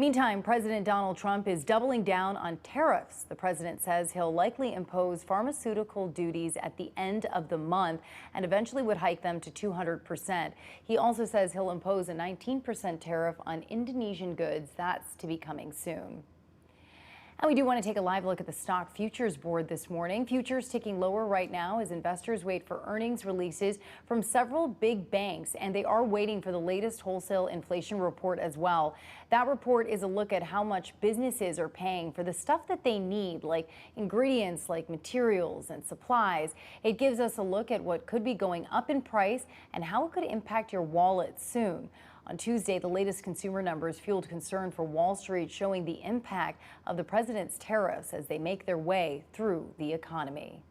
Meantime, President Donald Trump is doubling down on tariffs. The president says he'll likely impose pharmaceutical duties at the end of the month and eventually would hike them to 200%. He also says he'll impose a 19% tariff on Indonesian goods. That's to be coming soon. And we do want to take a live look at the stock futures board this morning. Futures ticking lower right now as investors wait for earnings releases from several big banks, and they are waiting for the latest wholesale inflation report as well. That report is a look at how much businesses are paying for the stuff that they need, like ingredients, like materials and supplies. It gives us a look at what could be going up in price and how it could impact your wallet soon. On Tuesday, the latest consumer numbers fueled concern for Wall Street, showing the impact of the president's tariffs as they make their way through the economy.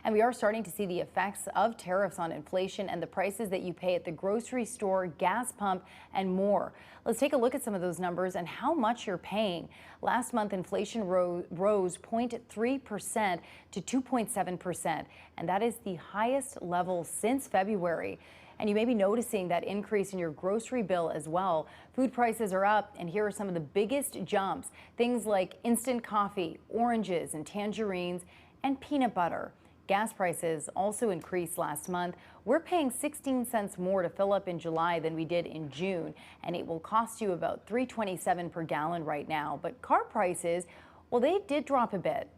And we are starting to see the effects of tariffs on inflation and the prices that you pay at the grocery store, gas pump, and more. Let's take a look at some of those numbers and how much you're paying. Last month, inflation rose 0.3% to 2.7%, and that is the highest level since February. And you may be noticing that increase in your grocery bill as well. Food prices are up, and here are some of the biggest jumps. Things like instant coffee, oranges and tangerines, and peanut butter. Gas prices also increased last month. We're paying 16 cents more to fill up in July than we did in June, and it will cost you about $3.27 per gallon right now. But car prices, well, they did drop a bit.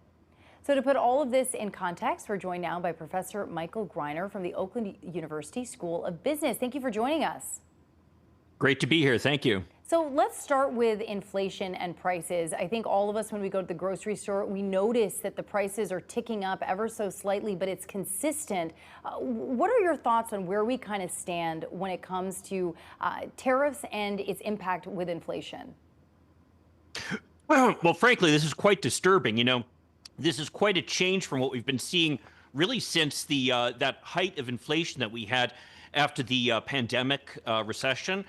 So to put all of this in context, we're joined now by Professor Michael Greiner from the Oakland University School of Business. Thank you for joining us. Great to be here. Thank you. So let's start with inflation and prices. I think all of us, when we go to the grocery store, we notice that the prices are ticking up ever so slightly, but it's consistent. What are your thoughts on where we kind of stand when it comes to tariffs and its impact with inflation? Well, frankly, this is quite disturbing. This is quite a change from what we've been seeing really since the that height of inflation that we had after the pandemic recession.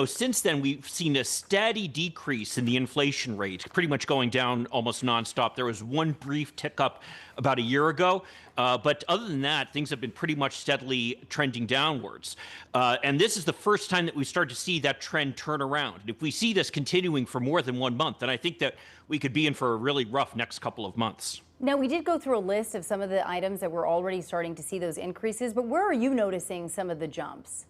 Since then, we've seen a steady decrease in the inflation rate, pretty much going down almost nonstop. There was one brief tick up about a year ago, but other than that, things have been pretty much steadily trending downwards. And this is the first time that we start to see that trend turn around. And if we see this continuing for more than 1 month, then I think that we could be in for a really rough next couple of months. Now, we did go through a list of some of the items that we're already starting to see those increases, but where are you noticing some of the jumps?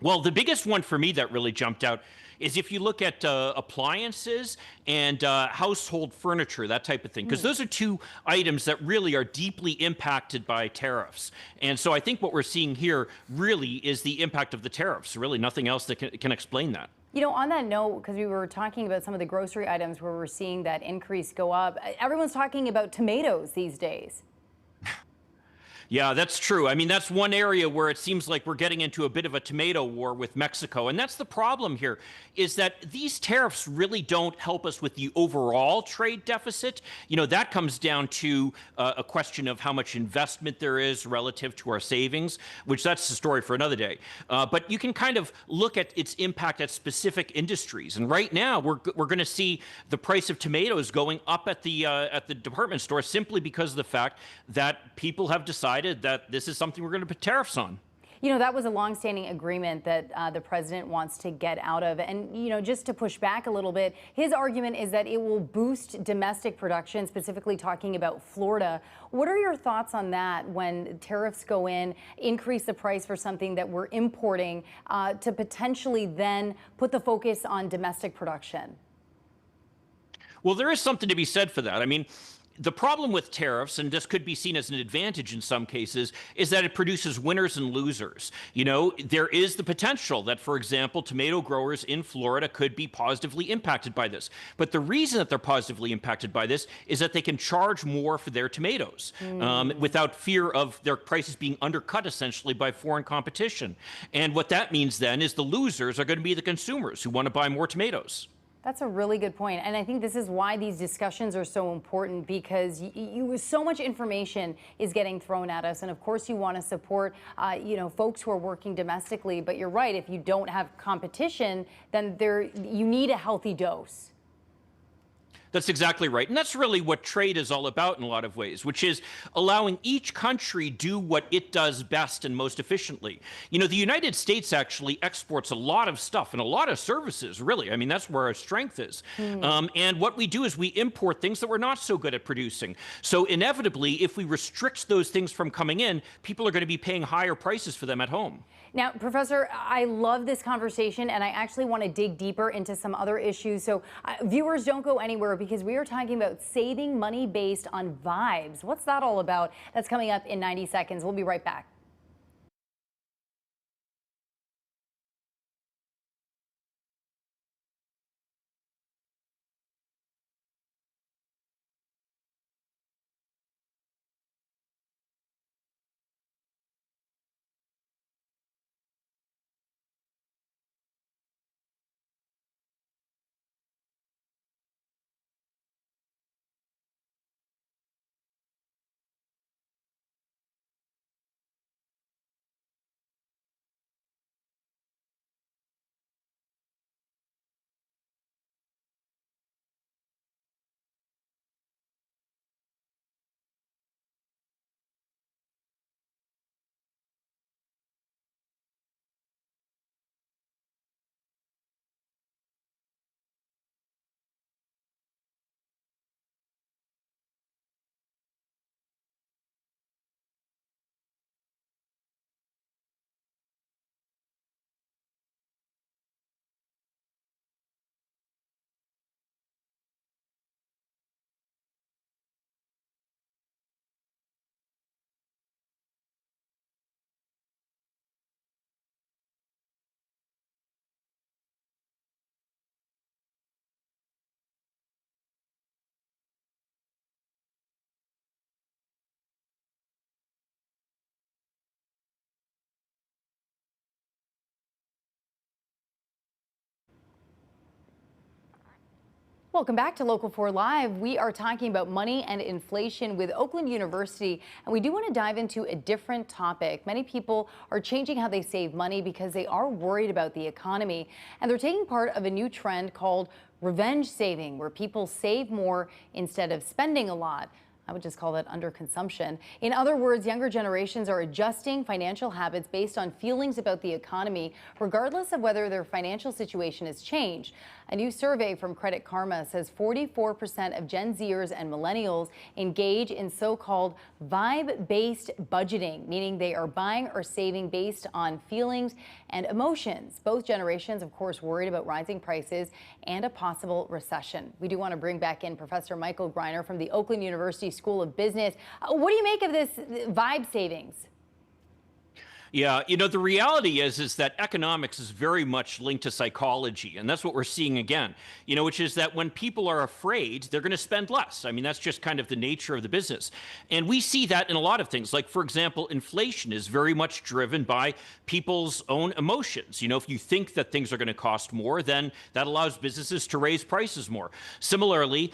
Well, the biggest one for me that really jumped out is if you look at appliances and household furniture, that type of thing, because those are two items that really are deeply impacted by tariffs. And so I think what we're seeing here really is the impact of the tariffs, really nothing else that can explain that. On that note, because we were talking about some of the grocery items where we're seeing that increase go up, everyone's talking about tomatoes these days. Yeah, that's true. I mean, that's one area where it seems like we're getting into a bit of a tomato war with Mexico. And that's the problem here, is that these tariffs really don't help us with the overall trade deficit. That comes down to a question of how much investment there is relative to our savings, which that's the story for another day. But you can kind of look at its impact at specific industries. And right now, we're going to see the price of tomatoes going up at the department store simply because of the fact that people have decided that this is something we're going to put tariffs on. That was a longstanding agreement that the president wants to get out of. And, just to push back a little bit, his argument is that it will boost domestic production, specifically talking about Florida. What are your thoughts on that when tariffs go in, increase the price for something that we're importing to potentially then put the focus on domestic production? Well, there is something to be said for that. I mean, the problem with tariffs, and this could be seen as an advantage in some cases, is that it produces winners and losers. There is the potential that, for example, tomato growers in Florida could be positively impacted by this. But the reason that they're positively impacted by this is that they can charge more for their tomatoes without fear of their prices being undercut essentially by foreign competition. And what that means then is the losers are going to be the consumers who want to buy more tomatoes. That's a really good point. And I think this is why these discussions are so important, because so much information is getting thrown at us. And of course, you want to support, folks who are working domestically. But you're right. If you don't have competition, then you need a healthy dose. That's exactly right. And that's really what trade is all about in a lot of ways, which is allowing each country do what it does best and most efficiently. You know, the United States actually exports a lot of stuff and a lot of services, really. I mean, that's where our strength is. And what we do is we import things that we're not so good at producing. So inevitably, if we restrict those things from coming in, people are going to be paying higher prices for them at home. Now, Professor, I love this conversation, and I actually want to dig deeper into some other issues. So viewers, don't go anywhere because we are talking about saving money based on vibes. What's that all about? That's coming up in 90 seconds. We'll be right back. Welcome back to Local 4 Live. We are talking about money and inflation with Oakland University, and we do want to dive into a different topic. Many people are changing how they save money because they are worried about the economy, and they're taking part of a new trend called revenge saving, where people save more instead of spending a lot. I would just call that underconsumption. In other words, younger generations are adjusting financial habits based on feelings about the economy, regardless of whether their financial situation has changed. A new survey from Credit Karma says 44% of Gen Zers and millennials engage in so-called vibe-based budgeting, meaning they are buying or saving based on feelings and emotions. Both generations, of course, worried about rising prices and a possible recession. We do want to bring back in Professor Michael Greiner from the Oakland University School of Business. What do you make of this vibe savings? Yeah, you know, the reality is that economics is very much linked to psychology, and that's what we're seeing again, you know, which is that when people are afraid, they're going to spend less. I mean, that's just kind of the nature of the business. And we see that in a lot of things. Like, for example, inflation is very much driven by people's own emotions. You know, if you think that things are going to cost more, then that allows businesses to raise prices more. Similarly,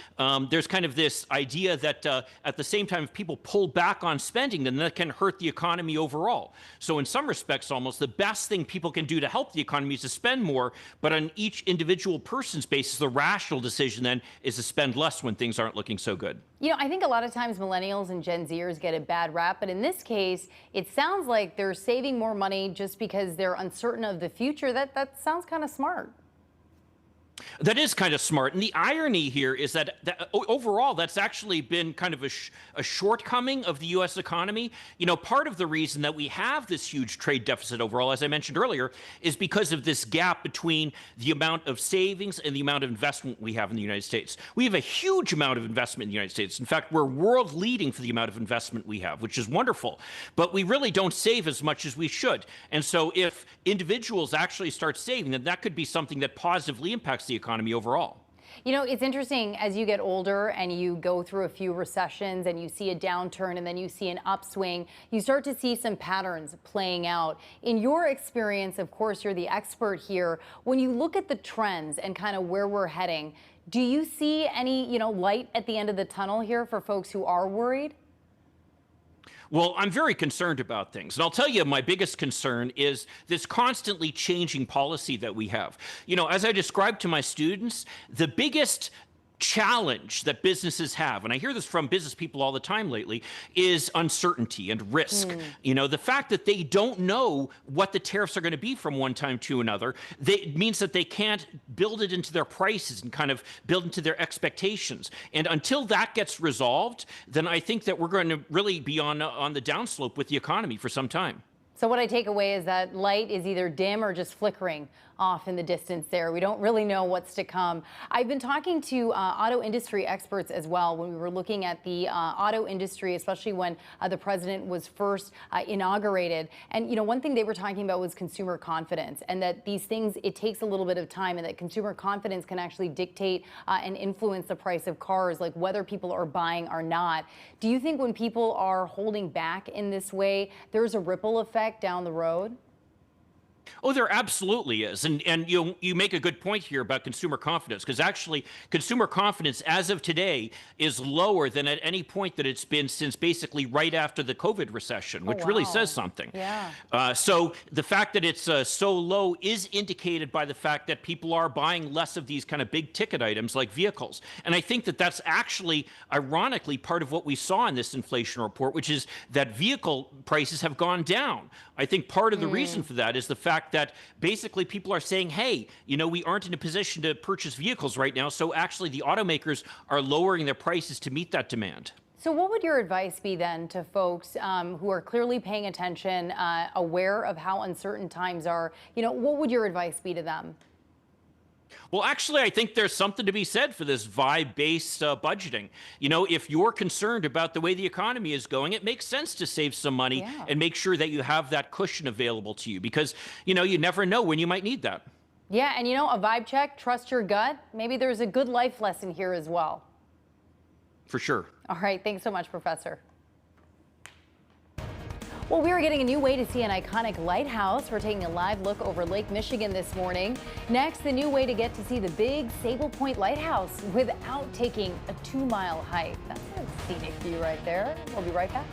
there's kind of this idea that at the same time, if people pull back on spending, then that can hurt the economy overall. So in some respects, almost the best thing people can do to help the economy is to spend more, but on each individual person's basis, the rational decision then is to spend less when things aren't looking so good. You know, I think a lot of times millennials and Gen Zers get a bad rap, but in this case, it sounds like they're saving more money just because they're uncertain of the future. That sounds kind of smart. That is kind of smart. And the irony here is that overall, that's actually been kind of a shortcoming of the U.S. economy. You know, part of the reason that we have this huge trade deficit overall, as I mentioned earlier, is because of this gap between the amount of savings and the amount of investment we have in the United States. We have a huge amount of investment in the United States. In fact, we're world leading for the amount of investment we have, which is wonderful. But we really don't save as much as we should. And so if individuals actually start saving, then that could be something that positively impacts the economy overall. You know, it's interesting as you get older and you go through a few recessions and you see a downturn and then you see an upswing, you start to see some patterns playing out. In your experience, of course, you're the expert here. When you look at the trends and kind of where we're heading, do you see any, light at the end of the tunnel here for folks who are worried? Well, I'm very concerned about things. And I'll tell you, my biggest concern is this constantly changing policy that we have. You know, as I described to my students, the biggest challenge that businesses have, and I hear this from business people all the time lately, is uncertainty and risk. The fact that they don't know what the tariffs are going to be from one time to another, it means that they can't build it into their prices and kind of build into their expectations. And until that gets resolved, then I think that we're going to really be on the downslope with the economy for some time. So what I take away is that light is either dim or just flickering off in the distance there. We don't really know what's to come. I've been talking to auto industry experts as well when we were looking at the auto industry, especially when the president was first inaugurated. And, one thing they were talking about was consumer confidence, and that these things, it takes a little bit of time, and that consumer confidence can actually dictate and influence the price of cars, like whether people are buying or not. Do you think when people are holding back in this way, there's a ripple effect down the road? Oh, there absolutely is. And you make a good point here about consumer confidence, because actually consumer confidence as of today is lower than at any point that it's been since basically right after the COVID recession, which really says something. Yeah. So the fact that it's so low is indicated by the fact that people are buying less of these kind of big ticket items like vehicles. And I think that that's actually, ironically, part of what we saw in this inflation report, which is that vehicle prices have gone down. I think part of the reason for that is the fact that basically people are saying, hey, we aren't in a position to purchase vehicles right now. So actually the automakers are lowering their prices to meet that demand. So what would your advice be then to folks who are clearly paying attention, aware of how uncertain times are? What would your advice be to them? Well, actually, I think there's something to be said for this vibe-based budgeting. If you're concerned about the way the economy is going, it makes sense to save some money and make sure that you have that cushion available to you, because, you never know when you might need that. Yeah, and a vibe check, trust your gut. Maybe there's a good life lesson here as well. For sure. All right, thanks so much, Professor. Well, we are getting a new way to see an iconic lighthouse. We're taking a live look over Lake Michigan this morning. Next, the new way to get to see the big Sable Point Lighthouse without taking a 2-mile hike. That's a scenic view right there. We'll be right back.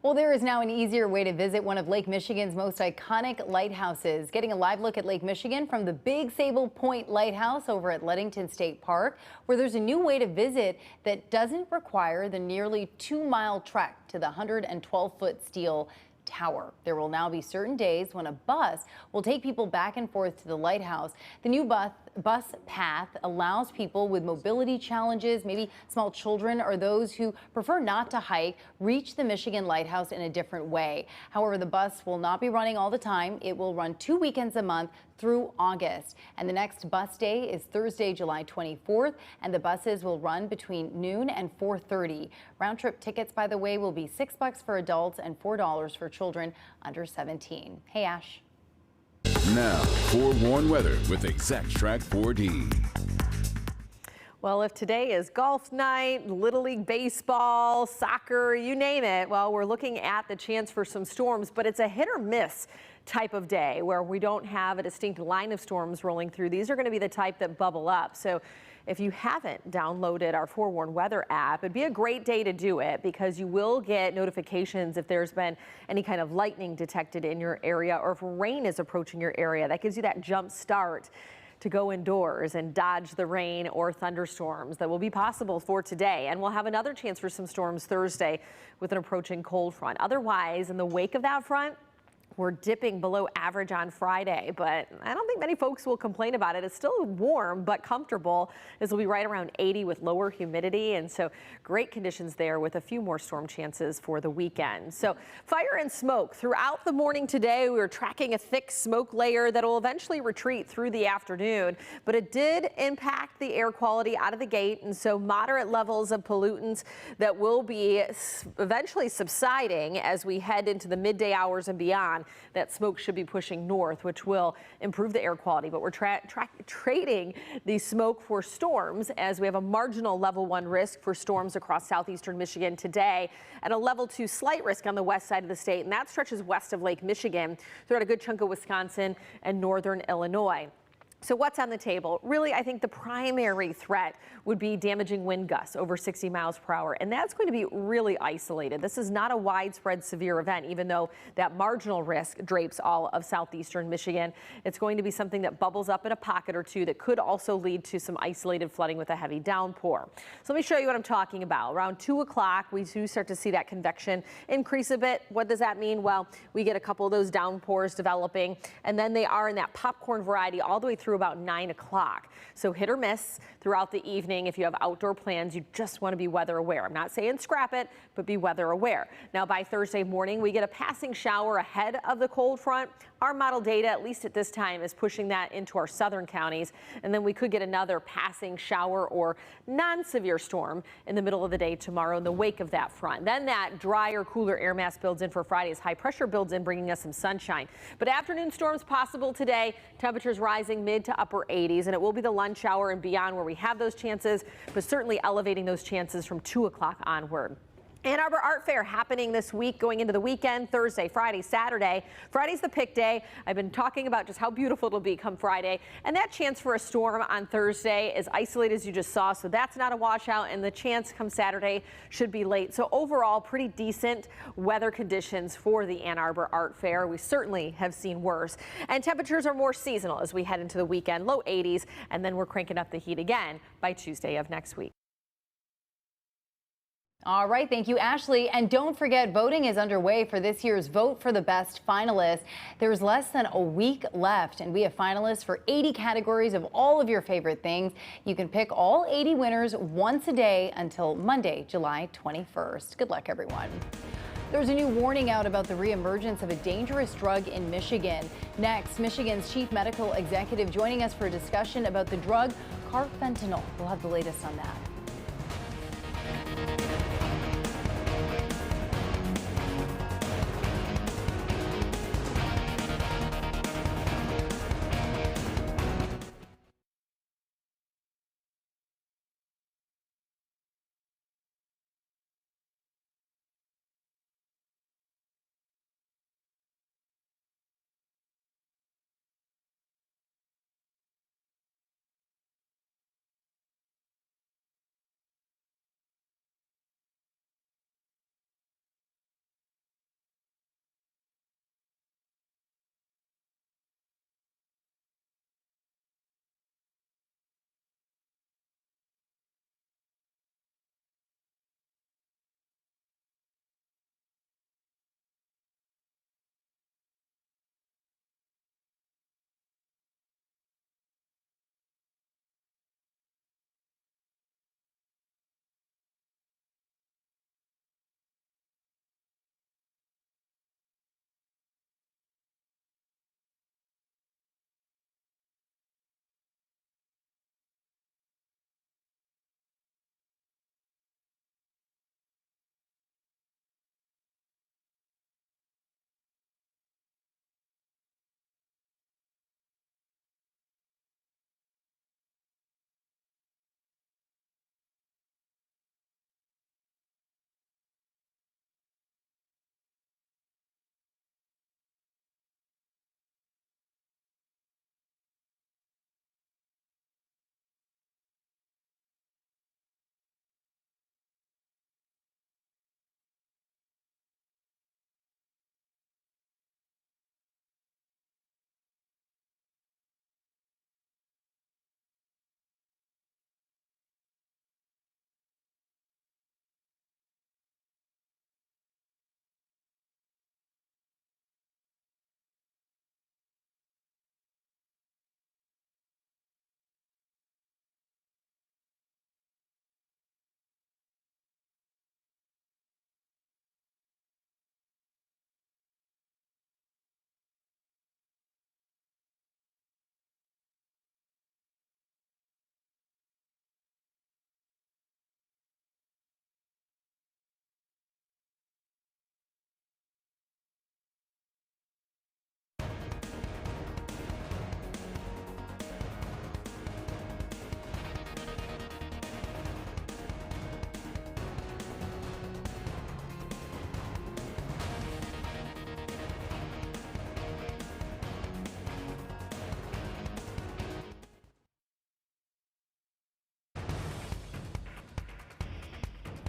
Well, there is now an easier way to visit one of Lake Michigan's most iconic lighthouses. Getting a live look at Lake Michigan from the Big Sable Point Lighthouse over at Ludington State Park, where there's a new way to visit that doesn't require the nearly 2-mile trek to the 112-foot steel tower. There will now be certain days when a bus will take people back and forth to the lighthouse. The new bus path allows people with mobility challenges, maybe small children or those who prefer not to hike, reach the Michigan Lighthouse in a different way. However, the bus will not be running all the time. It will run 2 weekends a month through August. And the next bus day is Thursday, July 24th, and the buses will run between noon and 4:30. Round trip tickets, by the way, will be $6 for adults and $4 for children under 17. Hey, Ash. Now, forewarned weather with Exact Track 4D. Well, if today is golf night, Little League baseball, soccer, you name it, well, we're looking at the chance for some storms, but it's a hit or miss type of day where we don't have a distinct line of storms rolling through. These are going to be the type that bubble up. So if you haven't downloaded our Forewarned Weather app, it'd be a great day to do it because you will get notifications if there's been any kind of lightning detected in your area or if rain is approaching your area. That gives you that jump start to go indoors and dodge the rain or thunderstorms that will be possible for today. And we'll have another chance for some storms Thursday with an approaching cold front. Otherwise, in the wake of that front, we're dipping below average on Friday, but I don't think many folks will complain about it. It's still warm but comfortable. This will be right around 80 with lower humidity, and so great conditions there with a few more storm chances for the weekend. So fire and smoke throughout the morning today. We were tracking a thick smoke layer that will eventually retreat through the afternoon, but it did impact the air quality out of the gate, and so moderate levels of pollutants that will be eventually subsiding as we head into the midday hours and beyond. That smoke should be pushing north, which will improve the air quality. But we're trading the smoke for storms as we have a marginal level 1 risk for storms across southeastern Michigan today and a level 2 slight risk on the west side of the state. And that stretches west of Lake Michigan throughout a good chunk of Wisconsin and northern Illinois. So what's on the table? Really, I think the primary threat would be damaging wind gusts over 60 miles per hour. And that's going to be really isolated. This is not a widespread severe event, even though that marginal risk drapes all of southeastern Michigan. It's going to be something that bubbles up in a pocket or two that could also lead to some isolated flooding with a heavy downpour. So let me show you what I'm talking about. Around 2 o'clock, we do start to see that convection increase a bit. What does that mean? Well, we get a couple of those downpours developing, and then they are in that popcorn variety all the way through about 9 o'clock. So hit or miss throughout the evening. If you have outdoor plans, you just want to be weather aware. I'm not saying scrap it, but be weather aware. Now by Thursday morning, we get a passing shower ahead of the cold front. Our model data, at least at this time, is pushing that into our southern counties. And then we could get another passing shower or non-severe storm in the middle of the day tomorrow in the wake of that front. Then that drier, cooler air mass builds in for Friday as high pressure builds in, bringing us some sunshine. But afternoon storms possible today. Temperatures rising mid to upper 80s, and it will be the lunch hour and beyond where we have those chances, but certainly elevating those chances from 2 o'clock onward. Ann Arbor Art Fair happening this week, going into the weekend, Thursday, Friday, Saturday. Friday's the pick day. I've been talking about just how beautiful it'll be come Friday. And that chance for a storm on Thursday is isolated as you just saw, so that's not a washout. And the chance come Saturday should be late. So overall, pretty decent weather conditions for the Ann Arbor Art Fair. We certainly have seen worse. And temperatures are more seasonal as we head into the weekend, low 80s. And then we're cranking up the heat again by Tuesday of next week. All right, thank you, Ashley. And don't forget, voting is underway for this year's Vote for the Best finalists. There's less than a week left, and we have finalists for 80 categories of all of your favorite things. You can pick all 80 winners once a day until Monday, July 21st. Good luck, everyone. There's a new warning out about the reemergence of a dangerous drug in Michigan. Next, Michigan's chief medical executive joining us for a discussion about the drug carfentanil. We'll have the latest on that.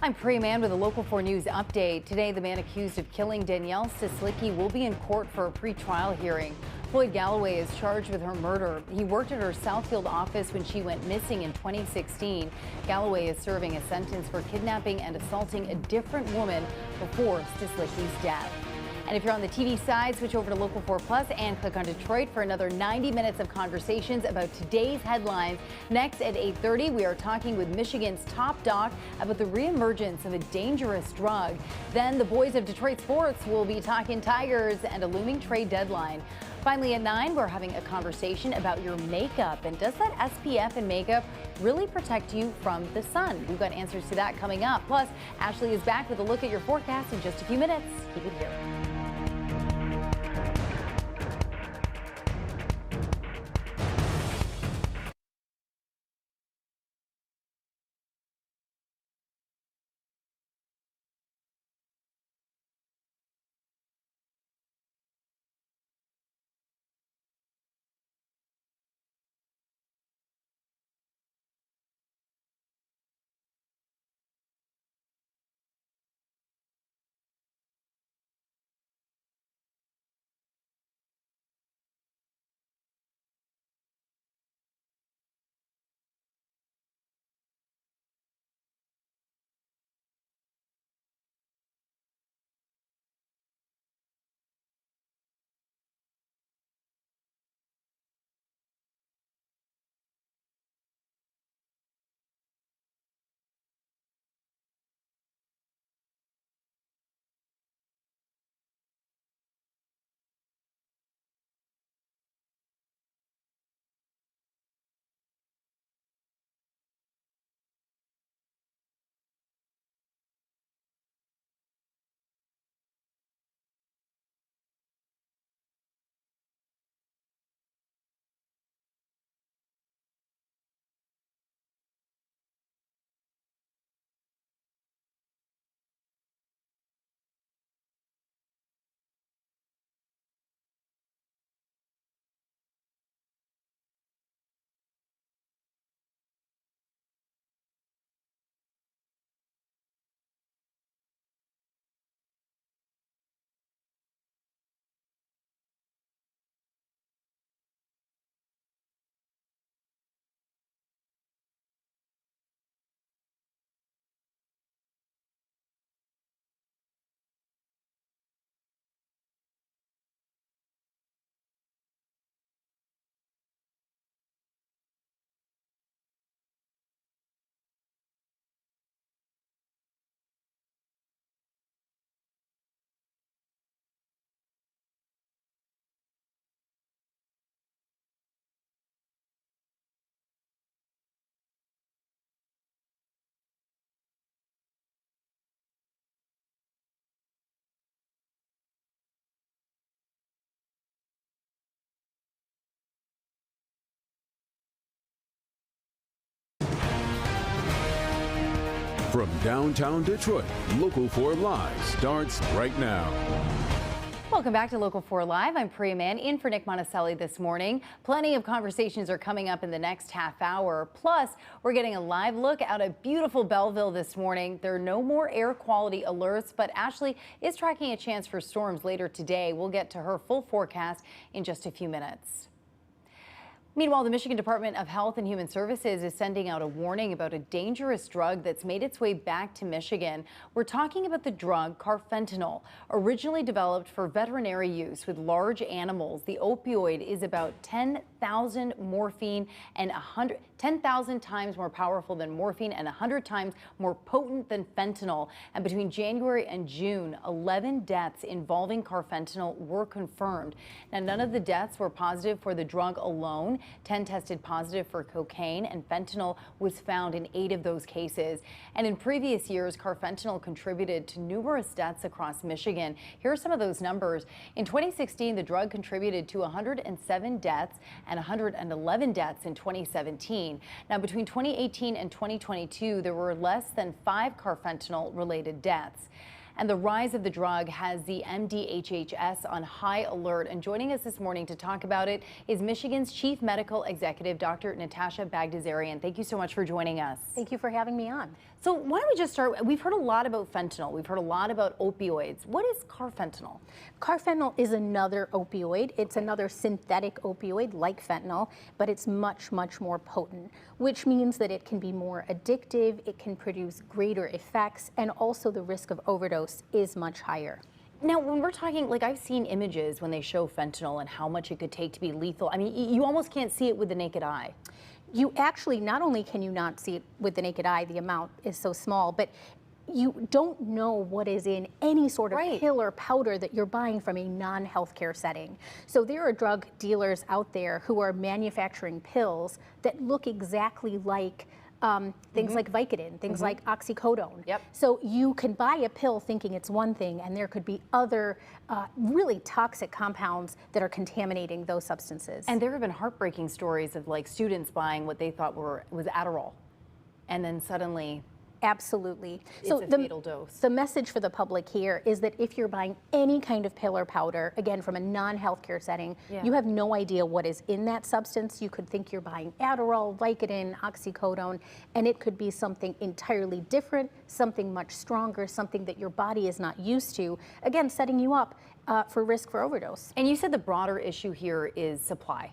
I'm Priya Mann with a Local 4 News update. Today, the man accused of killing Danielle Stislicki will be in court for a pre-trial hearing. Floyd Galloway is charged with her murder. He worked at her Southfield office when she went missing in 2016. Galloway is serving a sentence for kidnapping and assaulting a different woman before Stislicki's death. And if you're on the TV side, switch over to Local 4 Plus and click on Detroit for another 90 minutes of conversations about today's headlines. Next at 8:30, we are talking with Michigan's top doc about the reemergence of a dangerous drug. Then the boys of Detroit sports will be talking Tigers and a looming trade deadline. Finally at 9, we're having a conversation about your makeup. And does that SPF in makeup really protect you from the sun? We've got answers to that coming up. Plus, Ashley is back with a look at your forecast in just a few minutes. Keep it here. From downtown Detroit, Local 4 Live starts right now. Welcome back to Local 4 Live. I'm Priya Mann in for Nick Monticelli this morning. Plenty of conversations are coming up in the next half hour. Plus, we're getting a live look out at beautiful Belleville this morning. There are no more air quality alerts, but Ashley is tracking a chance for storms later today. We'll get to her full forecast in just a few minutes. Meanwhile, the Michigan Department of Health and Human Services is sending out a warning about a dangerous drug that's made its way back to Michigan. We're talking about the drug carfentanil. Originally developed for veterinary use with large animals, the opioid is about 10,000 morphine and 10,000 times more powerful than morphine and 100 times more potent than fentanyl. And between January and June, 11 deaths involving carfentanil were confirmed. Now, none of the deaths were positive for the drug alone. 10 tested positive for cocaine, and fentanyl was found in 8 of those cases. And in previous years, carfentanil contributed to numerous deaths across Michigan. Here are some of those numbers. In 2016, the drug contributed to 107 deaths and 111 deaths in 2017. Now, between 2018 and 2022, there were less than 5 carfentanil-related deaths. And the rise of the drug has the MDHHS on high alert. And joining us this morning to talk about it is Michigan's Chief Medical Executive, Dr. Natasha Bagdasarian. Thank you so much for joining us. Thank you for having me on. So why don't we just start? We've heard a lot about fentanyl. We've heard a lot about opioids. What is carfentanil? Carfentanil is another opioid. It's another synthetic opioid like fentanyl, but it's much, much more potent, which means that it can be more addictive, it can produce greater effects, and also the risk of overdose is much higher. Now, when we're talking, like I've seen images when they show fentanyl and how much it could take to be lethal. I mean, you almost can't see it with the naked eye. You actually, not only can you not see it with the naked eye, the amount is so small, but you don't know what is in any sort of pill or powder that you're buying from a non-healthcare setting. So there are drug dealers out there who are manufacturing pills that look exactly like things like Vicodin, things like oxycodone. Yep. So you can buy a pill thinking it's one thing, and there could be other really toxic compounds that are contaminating those substances. And there have been heartbreaking stories of like students buying what they thought was Adderall, and then suddenly Absolutely. It's a fatal dose. The message for the public here is that if you're buying any kind of pill or powder, again, from a non-healthcare setting, you have no idea what is in that substance. You could think you're buying Adderall, Vicodin, oxycodone, and it could be something entirely different, something much stronger, something that your body is not used to, again, setting you up for risk for overdose. And you said the broader issue here is supply.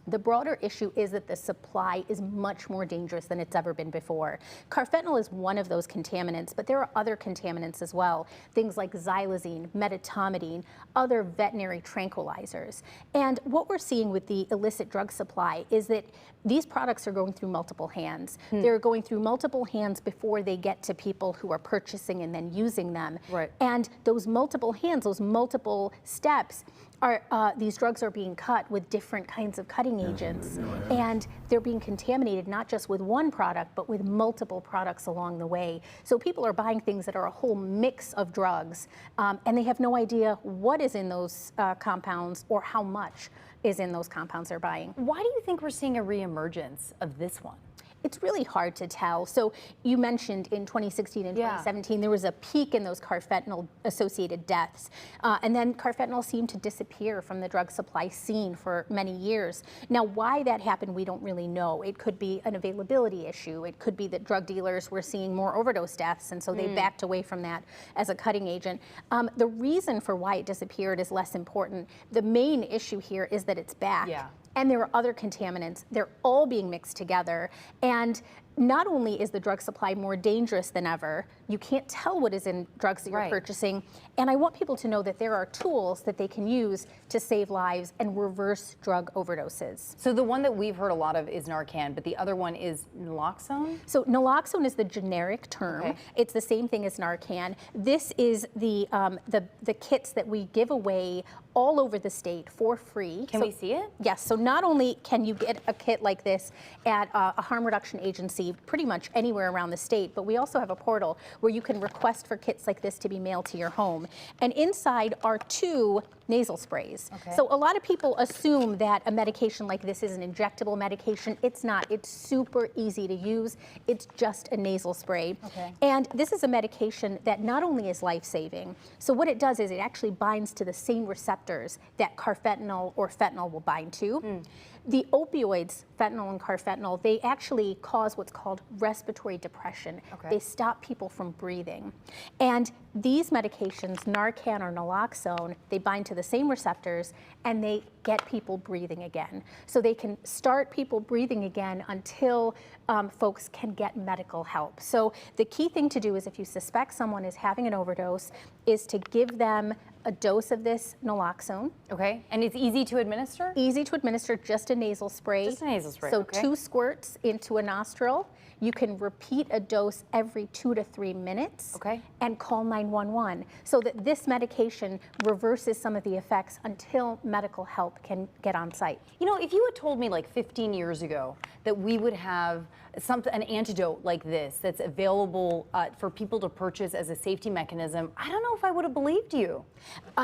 The broader issue is that the supply is much more dangerous than it's ever been before. Carfentanil is one of those contaminants, but there are other contaminants as well, things like xylazine, medetomidine, other veterinary tranquilizers. And what we're seeing with the illicit drug supply is that these products are going through multiple hands. They're going through multiple hands before they get to people who are purchasing and then using them. Right. And those multiple hands, those multiple steps, are these drugs are being cut with different kinds of cutting agents, and they're being contaminated not just with one product, but with multiple products along the way. So people are buying things that are a whole mix of drugs, and they have no idea what is in those compounds or how much is in those compounds they're buying. Why do you think we're seeing a reemergence of this one? It's really hard to tell. So you mentioned in 2016 and 2017, there was a peak in those carfentanil-associated deaths. And then carfentanil seemed to disappear from the drug supply scene for many years. Now, why that happened, we don't really know. It could be an availability issue. It could be that drug dealers were seeing more overdose deaths, and so they backed away from that as a cutting agent. The reason for why it disappeared is less important. The main issue here is that it's back. Yeah. And there are other contaminants. They're all being mixed together. And not only is the drug supply more dangerous than ever, you can't tell what is in drugs that you're purchasing. And I want people to know that there are tools that they can use to save lives and reverse drug overdoses. So the one that we've heard a lot of is Narcan, but the other one is naloxone? So naloxone is the generic term. Okay. It's the same thing as Narcan. This is the kits that we give away all over the state for free. Can we see it? Yes, so not only can you get a kit like this at a harm reduction agency pretty much anywhere around the state, but we also have a portal where you can request for kits like this to be mailed to your home. And inside are 2 nasal sprays. Okay. So a lot of people assume that a medication like this is an injectable medication. It's not. It's super easy to use. It's just a nasal spray. Okay. And this is a medication that not only is life-saving, so what it does is it actually binds to the same receptors that carfentanil or fentanyl will bind to. The opioids, fentanyl and carfentanil, they actually cause what's called respiratory depression. Okay. They stop people from breathing. And these medications, Narcan or naloxone, they bind to the same receptors and they get people breathing again. So they can start people breathing again until folks can get medical help. So the key thing to do is if you suspect someone is having an overdose is to give them a dose of this naloxone. Okay, and it's easy to administer? Easy to administer, just a nasal spray. Just a nasal spray, So okay. 2 squirts into a nostril. You can repeat a dose every 2 to 3 minutes. Okay. And call 911 so that this medication reverses some of the effects until medical help can get on site. You know, if you had told me like 15 years ago that we would have an antidote like this that's available for people to purchase as a safety mechanism, I don't know if I would have believed you.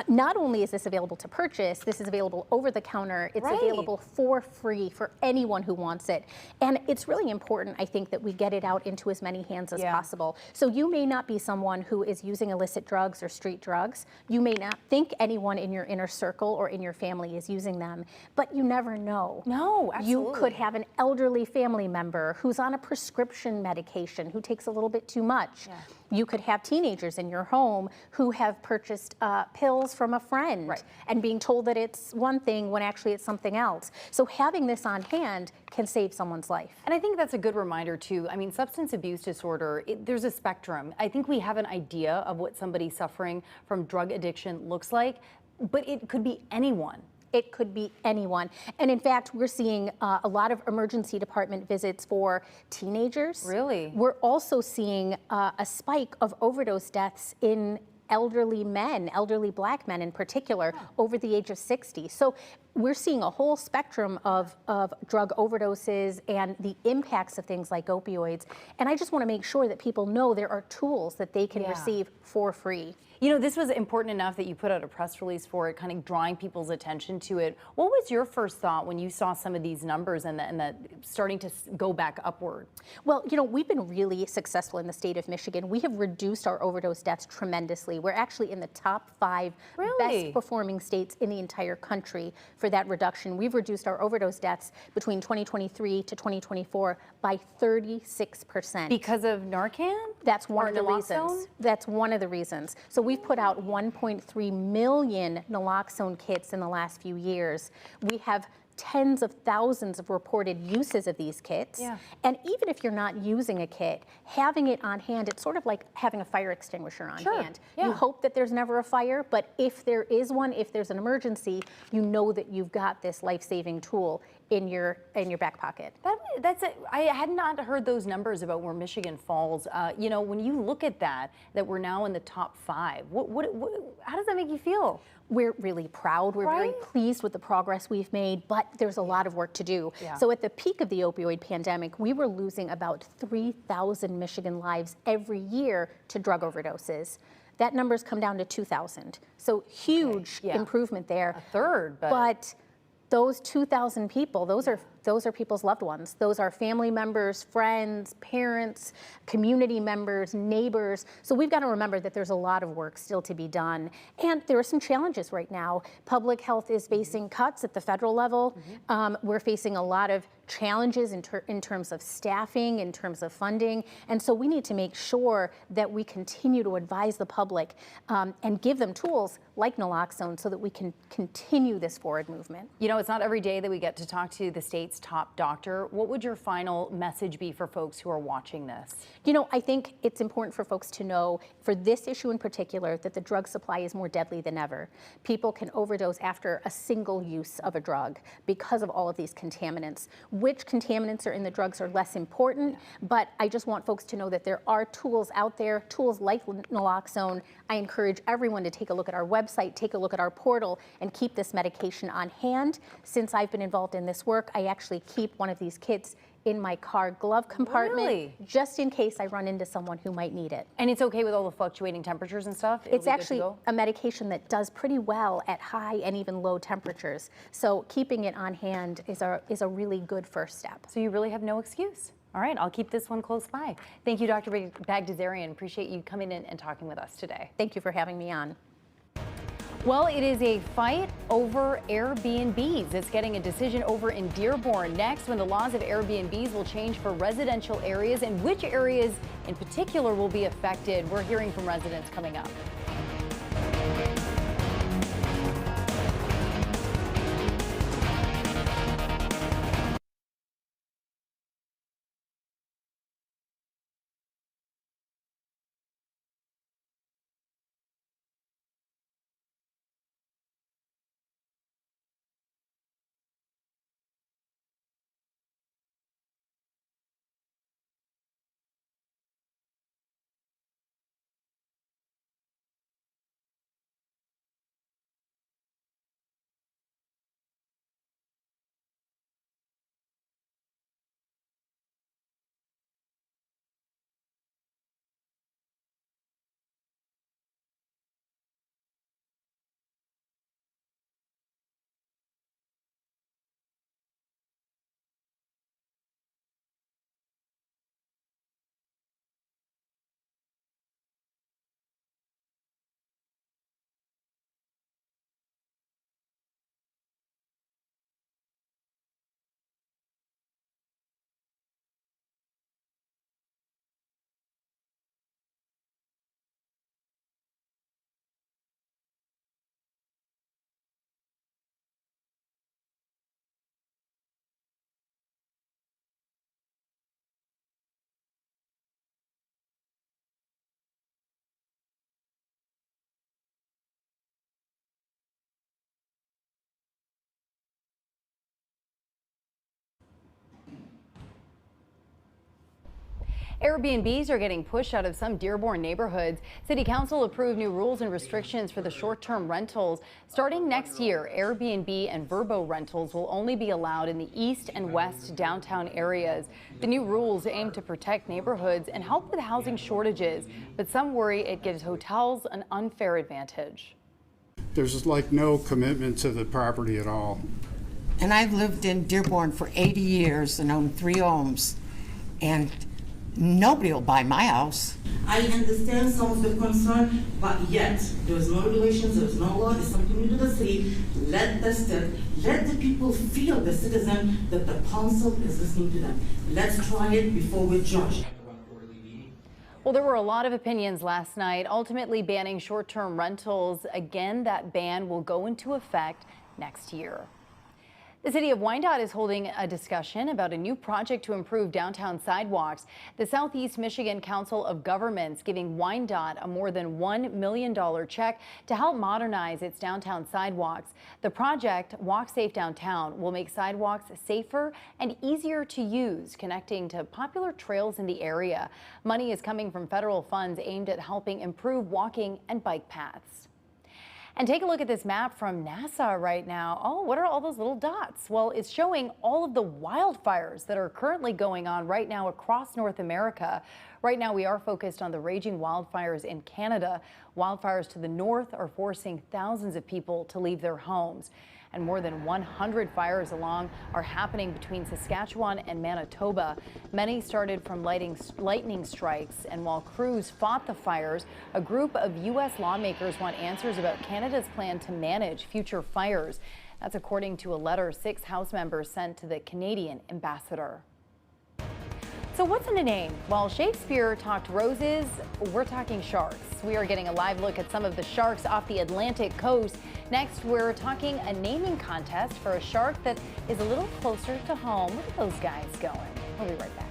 Not only is this available to purchase, this is available over the counter. It's Right. available for free for anyone who wants it. And it's really important, I think, that we get it out into as many hands as possible. So you may not be someone who is using illicit drugs or street drugs. You may not think anyone in your inner circle or in your family is using them, but you never know. No, You absolutely. could have an elderly family member who's on a prescription medication who takes a little bit too much. You could have teenagers in your home who have purchased pills from a friend and being told that it's one thing when actually it's something else. So having this on hand can save someone's life. And I think that's a good reminder too. I mean, substance abuse disorder, there's a spectrum. I think we have an idea of what somebody suffering from drug addiction looks like, but it could be anyone. It could be anyone. And in fact, we're seeing a lot of emergency department visits for teenagers. Really? We're also seeing a spike of overdose deaths in elderly men, elderly Black men in particular, over the age of 60. So we're seeing a whole spectrum of drug overdoses and the impacts of things like opioids. And I just want to make sure that people know there are tools that they can receive for free. You know, this was important enough that you put out a press release for it, kind of drawing people's attention to it. What was your first thought when you saw some of these numbers and that starting to go back upward? Well, you know, we've been really successful in the state of Michigan. We have reduced our overdose deaths tremendously. We're actually in the top 5 best performing states in the entire country for that reduction. We've reduced our overdose deaths between 2023 to 2024 by 36%. Because of Narcan? That's one of the naloxone? reasons. That's one of the reasons. So we've put out 1.3 million naloxone kits in the last few years. We have tens of thousands of reported uses of these kits. And even if you're not using a kit, having it on hand, it's sort of like having a fire extinguisher on hand. You hope that there's never a fire, but if there is one, if there's an emergency, you know that you've got this life-saving tool in your back pocket. That's it. I had not heard those numbers about where Michigan falls. You know, when you look at that we're now in the top 5, how does that make you feel? We're really proud. We're very pleased with the progress we've made, but there's a lot of work to do. So at the peak of the opioid pandemic, we were losing about 3,000 Michigan lives every year to drug overdoses. That number's come down to 2,000. So huge improvement there. A third, but those 2,000 people, those are people's loved ones. Those are family members, friends, parents, community members, neighbors. So we've got to remember that there's a lot of work still to be done. And there are some challenges right now. Public health is facing cuts at the federal level. We're facing a lot of challenges in terms of staffing, in terms of funding. And so we need to make sure that we continue to advise the public and give them tools like naloxone so that we can continue this forward movement. You know, it's not every day that we get to talk to the state's top doctor. What would your final message be for folks who are watching this? You know, I think it's important for folks to know, for this issue in particular, that the drug supply is more deadly than ever. People can overdose after a single use of a drug because of all of these contaminants. Which contaminants are in the drugs are less important, but I just want folks to know that there are tools out there, tools like naloxone. I encourage everyone to take a look at our website, take a look at our portal, and keep this medication on hand. Since I've been involved in this work, I actually keep one of these kits in my car glove compartment, just in case I run into someone who might need it. And it's okay with all the fluctuating temperatures and stuff? It's actually a medication that does pretty well at high and even low temperatures. So keeping it on hand is a really good first step. So you really have no excuse. All right, I'll keep this one close by. Thank you, Dr. Bagdasarian. Appreciate you coming in and talking with us today. Thank you for having me on. Well, it is a fight over Airbnbs. It's getting a decision over in Dearborn next, when the laws of Airbnbs will change for residential areas and which areas in particular will be affected. We're hearing from residents coming up. Airbnbs are getting pushed out of some Dearborn neighborhoods. City Council approved new rules and restrictions for the short-term rentals. Starting next year, Airbnb and Vrbo rentals will only be allowed in the east and west downtown areas. The new rules aim to protect neighborhoods and help with housing shortages, but some worry it gives hotels an unfair advantage. There's like no commitment to the property at all. And I've lived in Dearborn for 80 years and owned 3 homes, and nobody will buy my house. I understand some of the concern, but yet there is no regulations, there is no law. It's something new to the city. Let the people feel, the citizen, that the council is listening to them. Let's try it before we judge. Well, there were a lot of opinions last night, ultimately banning short-term rentals. Again, that ban will go into effect next year. The city of Wyandotte is holding a discussion about a new project to improve downtown sidewalks. The Southeast Michigan Council of Governments giving Wyandotte a more than $1 million check to help modernize its downtown sidewalks. The project, Walk Safe Downtown, will make sidewalks safer and easier to use, connecting to popular trails in the area. Money is coming from federal funds aimed at helping improve walking and bike paths. And take a look at this map from NASA right now. Oh, what are all those little dots? Well, it's showing all of the wildfires that are currently going on right now across North America. Right now, we are focused on the raging wildfires in Canada. Wildfires to the north are forcing thousands of people to leave their homes. And more than 100 fires along are happening between Saskatchewan and Manitoba. Many started from lightning strikes, and while crews fought the fires, a group of U.S. lawmakers want answers about Canada's plan to manage future fires. That's according to a letter 6 House members sent to the Canadian ambassador. So what's in a name? While Shakespeare talked roses, we're talking sharks. We are getting a live look at some of the sharks off the Atlantic coast. Next, we're talking a naming contest for a shark that is a little closer to home. Look at those guys going. We'll be right back.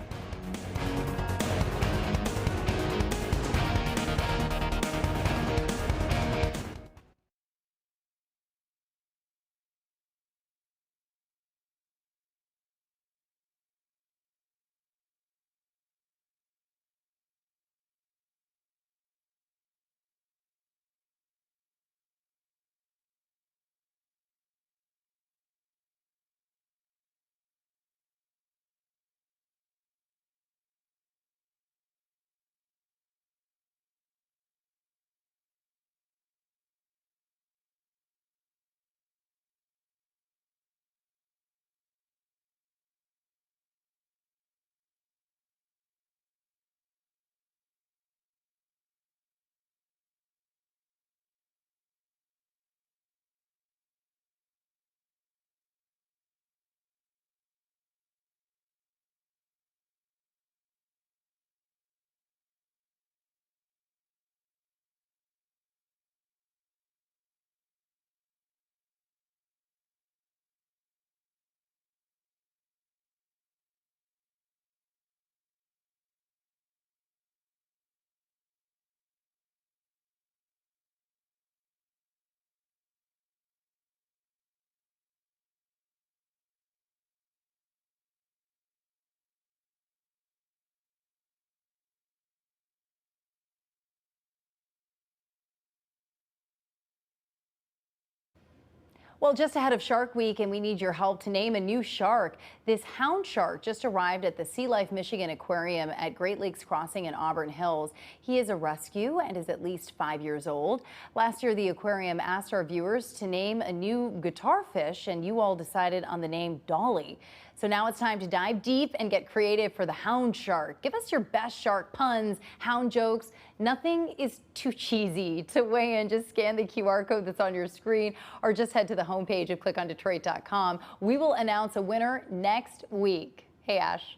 Well, just ahead of Shark Week, and we need your help to name a new shark. This hound shark just arrived at the Sea Life Michigan Aquarium at Great Lakes Crossing in Auburn Hills. He is a rescue and is at least 5 years old. Last year, the aquarium asked our viewers to name a new guitar fish, and you all decided on the name Dolly. So now it's time to dive deep and get creative for the hound shark. Give us your best shark puns, hound jokes. Nothing is too cheesy. To weigh in, just scan the QR code that's on your screen or just head to the homepage of clickondetroit.com. We will announce a winner next week. Hey, Ash.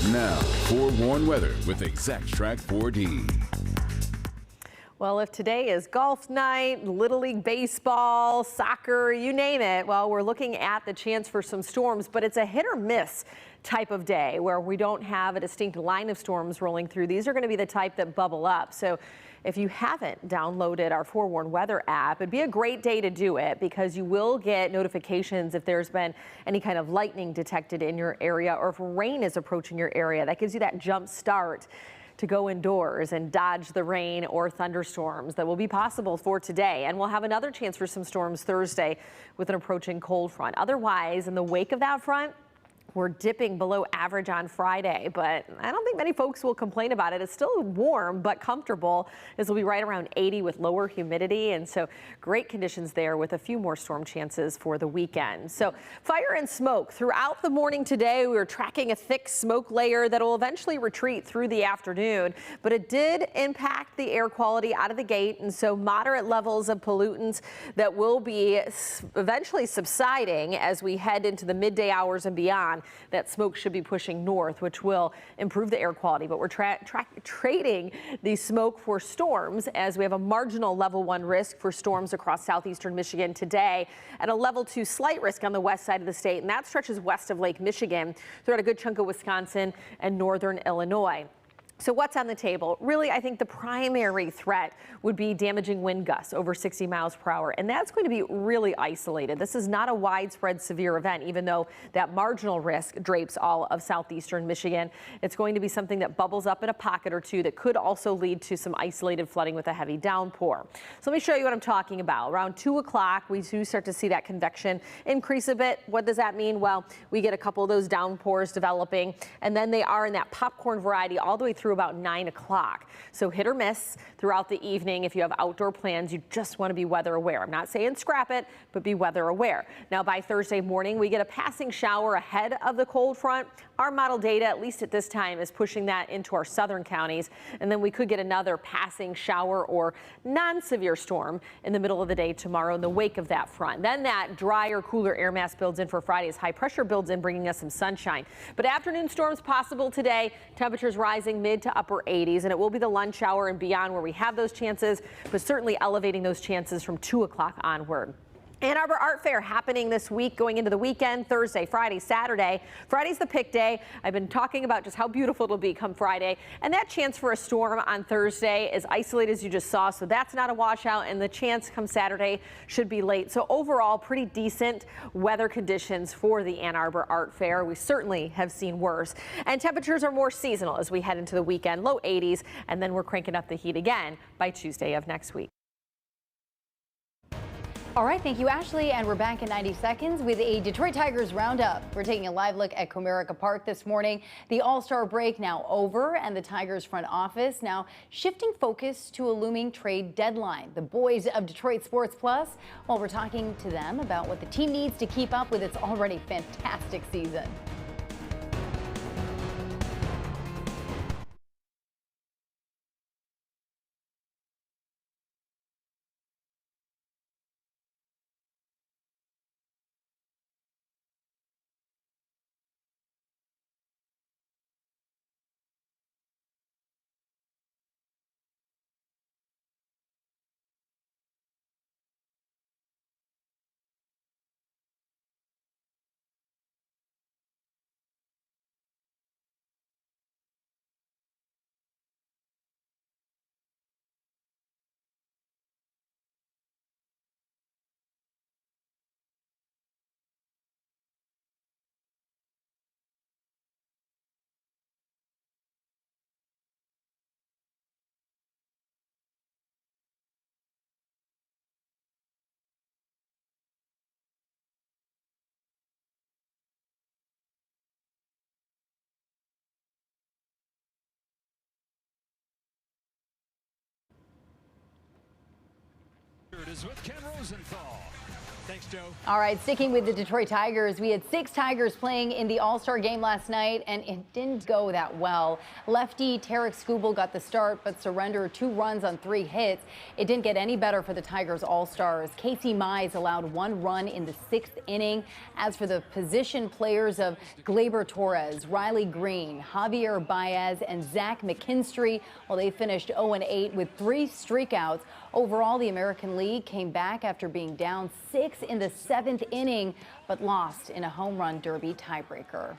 Now, forewarned weather with Exact Track 4D. Well, if today is golf night, Little League baseball, soccer, you name it, well, we're looking at the chance for some storms, but it's a hit or miss type of day where we don't have a distinct line of storms rolling through. These are going to be the type that bubble up. So if you haven't downloaded our Forewarn Weather app, it'd be a great day to do it because you will get notifications if there's been any kind of lightning detected in your area or if rain is approaching your area. That gives you that jump start to go indoors and dodge the rain or thunderstorms that will be possible for today. And we'll have another chance for some storms Thursday with an approaching cold front. Otherwise, in the wake of that front, we're dipping below average on Friday, but I don't think many folks will complain about it. It's still warm but comfortable. This will be right around 80 with lower humidity, and so great conditions there with a few more storm chances for the weekend. So fire and smoke throughout the morning today. We were tracking a thick smoke layer that will eventually retreat through the afternoon, but it did impact the air quality out of the gate, and so moderate levels of pollutants that will be eventually subsiding as we head into the midday hours and beyond. That smoke should be pushing north, which will improve the air quality. But we're trading the smoke for storms as we have a marginal level 1 risk for storms across southeastern Michigan today at a level 2 slight risk on the west side of the state. And that stretches west of Lake Michigan throughout a good chunk of Wisconsin and northern Illinois. So what's on the table? Really, I think the primary threat would be damaging wind gusts over 60 miles per hour, and that's going to be really isolated. This is not a widespread severe event, even though that marginal risk drapes all of southeastern Michigan. It's going to be something that bubbles up in a pocket or two that could also lead to some isolated flooding with a heavy downpour. So let me show you what I'm talking about. Around 2 o'clock, we do start to see that convection increase a bit. What does that mean? Well, we get a couple of those downpours developing, and then they are in that popcorn variety all the way through about 9 o'clock. So hit or miss throughout the evening. If you have outdoor plans, you just want to be weather aware. I'm not saying scrap it, but be weather aware. Now by Thursday morning, we get a passing shower ahead of the cold front. Our model data, at least at this time, is pushing that into our southern counties. And then we could get another passing shower or non-severe storm in the middle of the day tomorrow in the wake of that front. Then that drier, cooler air mass builds in for Friday as high pressure builds in, bringing us some sunshine. But afternoon storms possible today. Temperatures rising mid to upper 80s, and it will be the lunch hour and beyond where we have those chances, but certainly elevating those chances from 2 o'clock onward. Ann Arbor Art Fair happening this week, going into the weekend, Thursday, Friday, Saturday. Friday's the pick day. I've been talking about just how beautiful it'll be come Friday. And that chance for a storm on Thursday is isolated, as you just saw, so that's not a washout. And the chance come Saturday should be late. So overall, pretty decent weather conditions for the Ann Arbor Art Fair. We certainly have seen worse. And temperatures are more seasonal as we head into the weekend, low 80s. And then we're cranking up the heat again by Tuesday of next week. All right, thank you, Ashley. And we're back in 90 seconds with a Detroit Tigers roundup. We're taking a live look at Comerica Park this morning. The All-Star break now over, and the Tigers front office now shifting focus to a looming trade deadline. The boys of Detroit Sports Plus, well, we're talking to them about what the team needs to keep up with its already fantastic season. It is with Ken Rosenthal. Thanks, Joe. All right, sticking with the Detroit Tigers, we had 6 Tigers playing in the All-Star game last night, and it didn't go that well. Lefty Tarek Skubal got the start, but surrendered 2 runs on 3 hits. It didn't get any better for the Tigers All-Stars. Casey Mize allowed 1 run in the 6th inning. As for the position players of Gleyber Torres, Riley Green, Javier Baez, and Zach McKinstry, well, they finished 0-8 with 3 strikeouts. Overall, the American League came back after being down 6 in the 7th inning, but lost in a home run derby tiebreaker.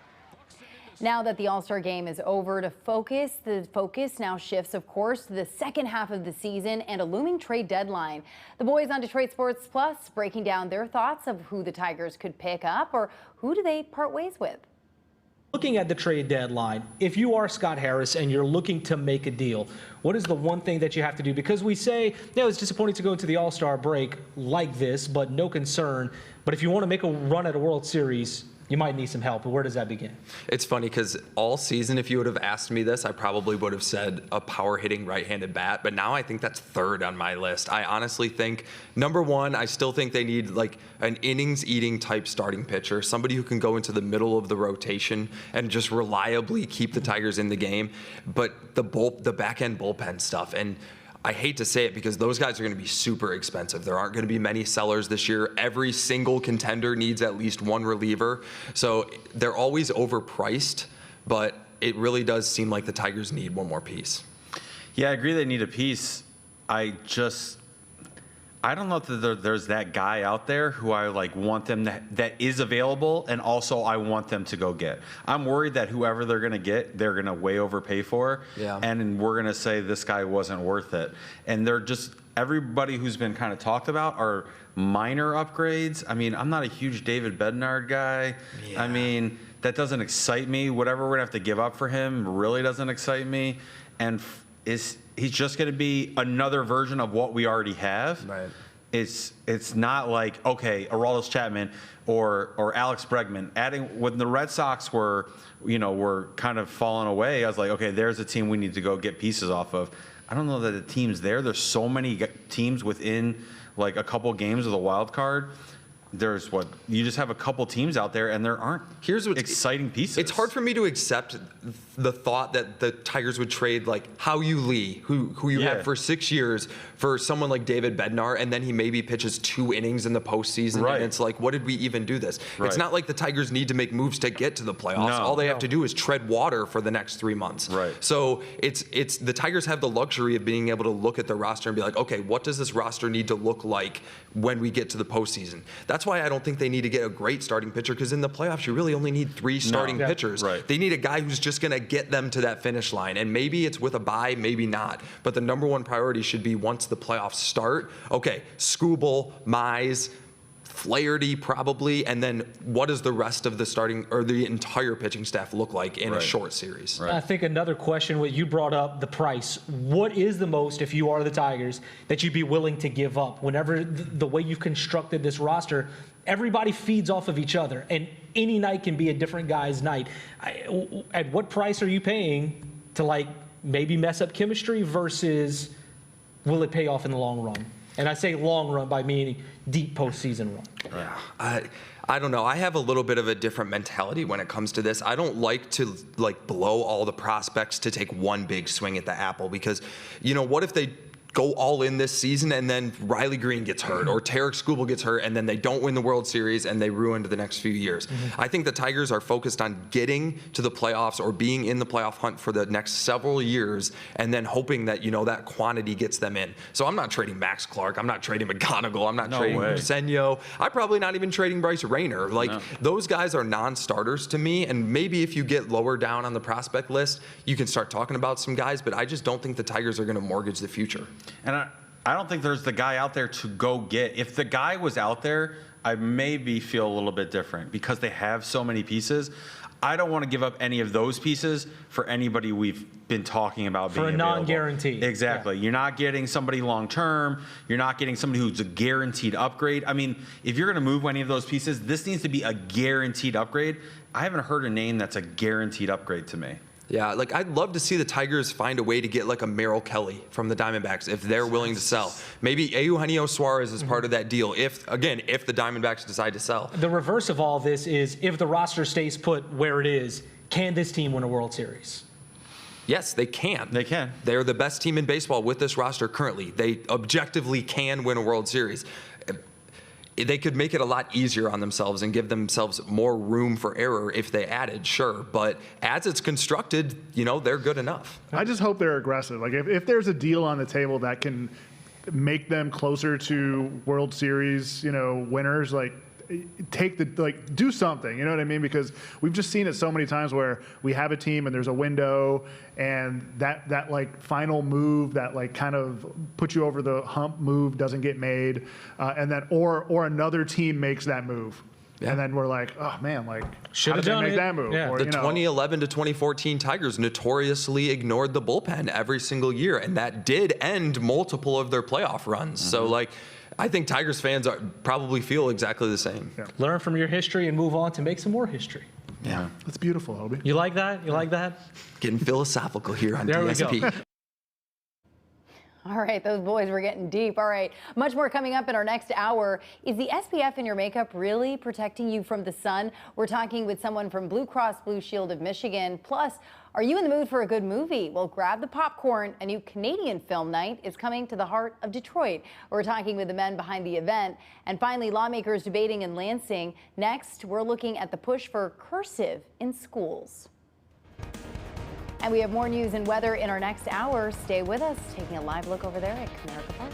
Now that the All-Star game is over, the focus now shifts, of course, to the second half of the season and a looming trade deadline. The boys on Detroit Sports Plus breaking down their thoughts of who the Tigers could pick up or who do they part ways with. Looking at the trade deadline, if you are Scott Harris and you're looking to make a deal, what is the one thing that you have to do? Because we say, it's disappointing to go into the All-Star break like this, but no concern. But if you want to make a run at a World Series, you might need some help. Where does that begin? It's funny because all season, if you would have asked me this, I probably would have said a power-hitting right-handed bat. But now I think that's third on my list. I honestly think, number one, I still think they need like an innings-eating type starting pitcher, somebody who can go into the middle of the rotation and just reliably keep the Tigers in the game. But the back-end bullpen stuff, and I hate to say it because those guys are going to be super expensive. There aren't going to be many sellers this year. Every single contender needs at least one reliever. So they're always overpriced, but it really does seem like the Tigers need one more piece. Yeah, I agree they need a piece. I don't know that there's that guy out there who I want them that is available, and also I want them to go get. I'm worried that whoever they're going to get, they're going to way overpay for, and we're going to say this guy wasn't worth it. And they're just everybody who's been kind of talked about are minor upgrades. I mean, I'm not a huge David Bednar guy. Yeah. I mean, that doesn't excite me. Whatever we're going to have to give up for him really doesn't excite me, and he's just going to be another version of what we already have. Right. It's not like, okay, Aroldis Chapman or Alex Bregman. When the Red Sox were kind of falling away, I was like, okay, there's a team we need to go get pieces off of. I don't know that the team's there. There's so many teams within like a couple games of the wild card. You just have a couple teams out there, and there aren't exciting pieces. It's hard for me to accept the thought that the Tigers would trade like Hao-Yu Lee, who you had for 6 years, for someone like David Bednar, and then he maybe pitches 2 innings in the postseason. Right. And it's like, what did we even do this? Right. It's not like the Tigers need to make moves to get to the playoffs. All they have to do is tread water for the next 3 months. Right. So it's the Tigers have the luxury of being able to look at the roster and be like, okay, what does this roster need to look like when we get to the postseason? That's why I don't think they need to get a great starting pitcher, because in the playoffs you really only need 3 starting pitchers. Right. They need a guy who's just going to get them to that finish line, and maybe it's with a bye, maybe not. But the number one priority should be, once the playoffs start, okay, Skubal, Mize, Flaherty probably, and then what does the rest of the starting or the entire pitching staff look like in a short series? Right. I think another question, what you brought up, the price. What is the most, if you are the Tigers, that you'd be willing to give up? Whenever the way you've constructed this roster, everybody feeds off of each other, and any night can be a different guy's night. At what price are you paying to maybe mess up chemistry versus will it pay off in the long run? And I say long run by meaning deep postseason run. Yeah. I don't know. I have a little bit of a different mentality when it comes to this. I don't like to blow all the prospects to take one big swing at the apple, because what if they go all in this season and then Riley Green gets hurt or Tarek Skubal gets hurt and then they don't win the World Series and they ruin the next few years. I think the Tigers are focused on getting to the playoffs or being in the playoff hunt for the next several years, and then hoping that that quantity gets them in. So I'm not trading Max Clark, I'm not trading McGonigal, I'm not trading Senyo, I'm probably not even trading Bryce Rayner. Those guys are non-starters to me, and maybe if you get lower down on the prospect list, you can start talking about some guys, but I just don't think the Tigers are going to mortgage the future. And I don't think there's the guy out there to go get. If the guy was out there, I maybe feel a little bit different, because they have so many pieces. I don't want to give up any of those pieces for anybody we've been talking about being available. For a non-guarantee. Exactly. Yeah. You're not getting somebody long-term. You're not getting somebody who's a guaranteed upgrade. I mean, if you're going to move any of those pieces, this needs to be a guaranteed upgrade. I haven't heard a name that's a guaranteed upgrade to me. Yeah, I'd love to see the Tigers find a way to get a Merrill Kelly from the Diamondbacks if they're willing to sell. Maybe Eugenio Suarez is part of that deal if the Diamondbacks decide to sell. The reverse of all this is, if the roster stays put where it is, can this team win a World Series? Yes, they can. They can. They're the best team in baseball with this roster currently. They objectively can win a World Series. They could make it a lot easier on themselves and give themselves more room for error if they added, sure. But as it's constructed, they're good enough. I just hope they're aggressive. If there's a deal on the table that can make them closer to World Series, winners, do something, you know what I mean? Because we've just seen it so many times where we have a team and there's a window, and that like final move that like kind of puts you over the hump move doesn't get made, and then or another team makes that move. Yeah. And then we're like, oh man, like should have done make that move. Yeah. Or, the 2011 to 2014 Tigers notoriously ignored the bullpen every single year, and that did end multiple of their playoff runs. So like, I think Tigers fans probably feel exactly the same. Yeah. Learn from your history and move on to make some more history. Yeah, that's beautiful, Obi. You like that? You like that? Getting philosophical here on there DSP. We go. All right, those boys were getting deep. All right, much more coming up in our next hour. Is the SPF in your makeup really protecting you from the sun? We're talking with someone from Blue Cross Blue Shield of Michigan. Plus, are you in the mood for a good movie? Well, grab the popcorn. A new Canadian film night is coming to the heart of Detroit. We're talking with the men behind the event. And finally, lawmakers debating in Lansing. Next, we're looking at the push for cursive in schools. And we have more news and weather in our next hour. Stay with us, taking a live look over there at Comerica Park.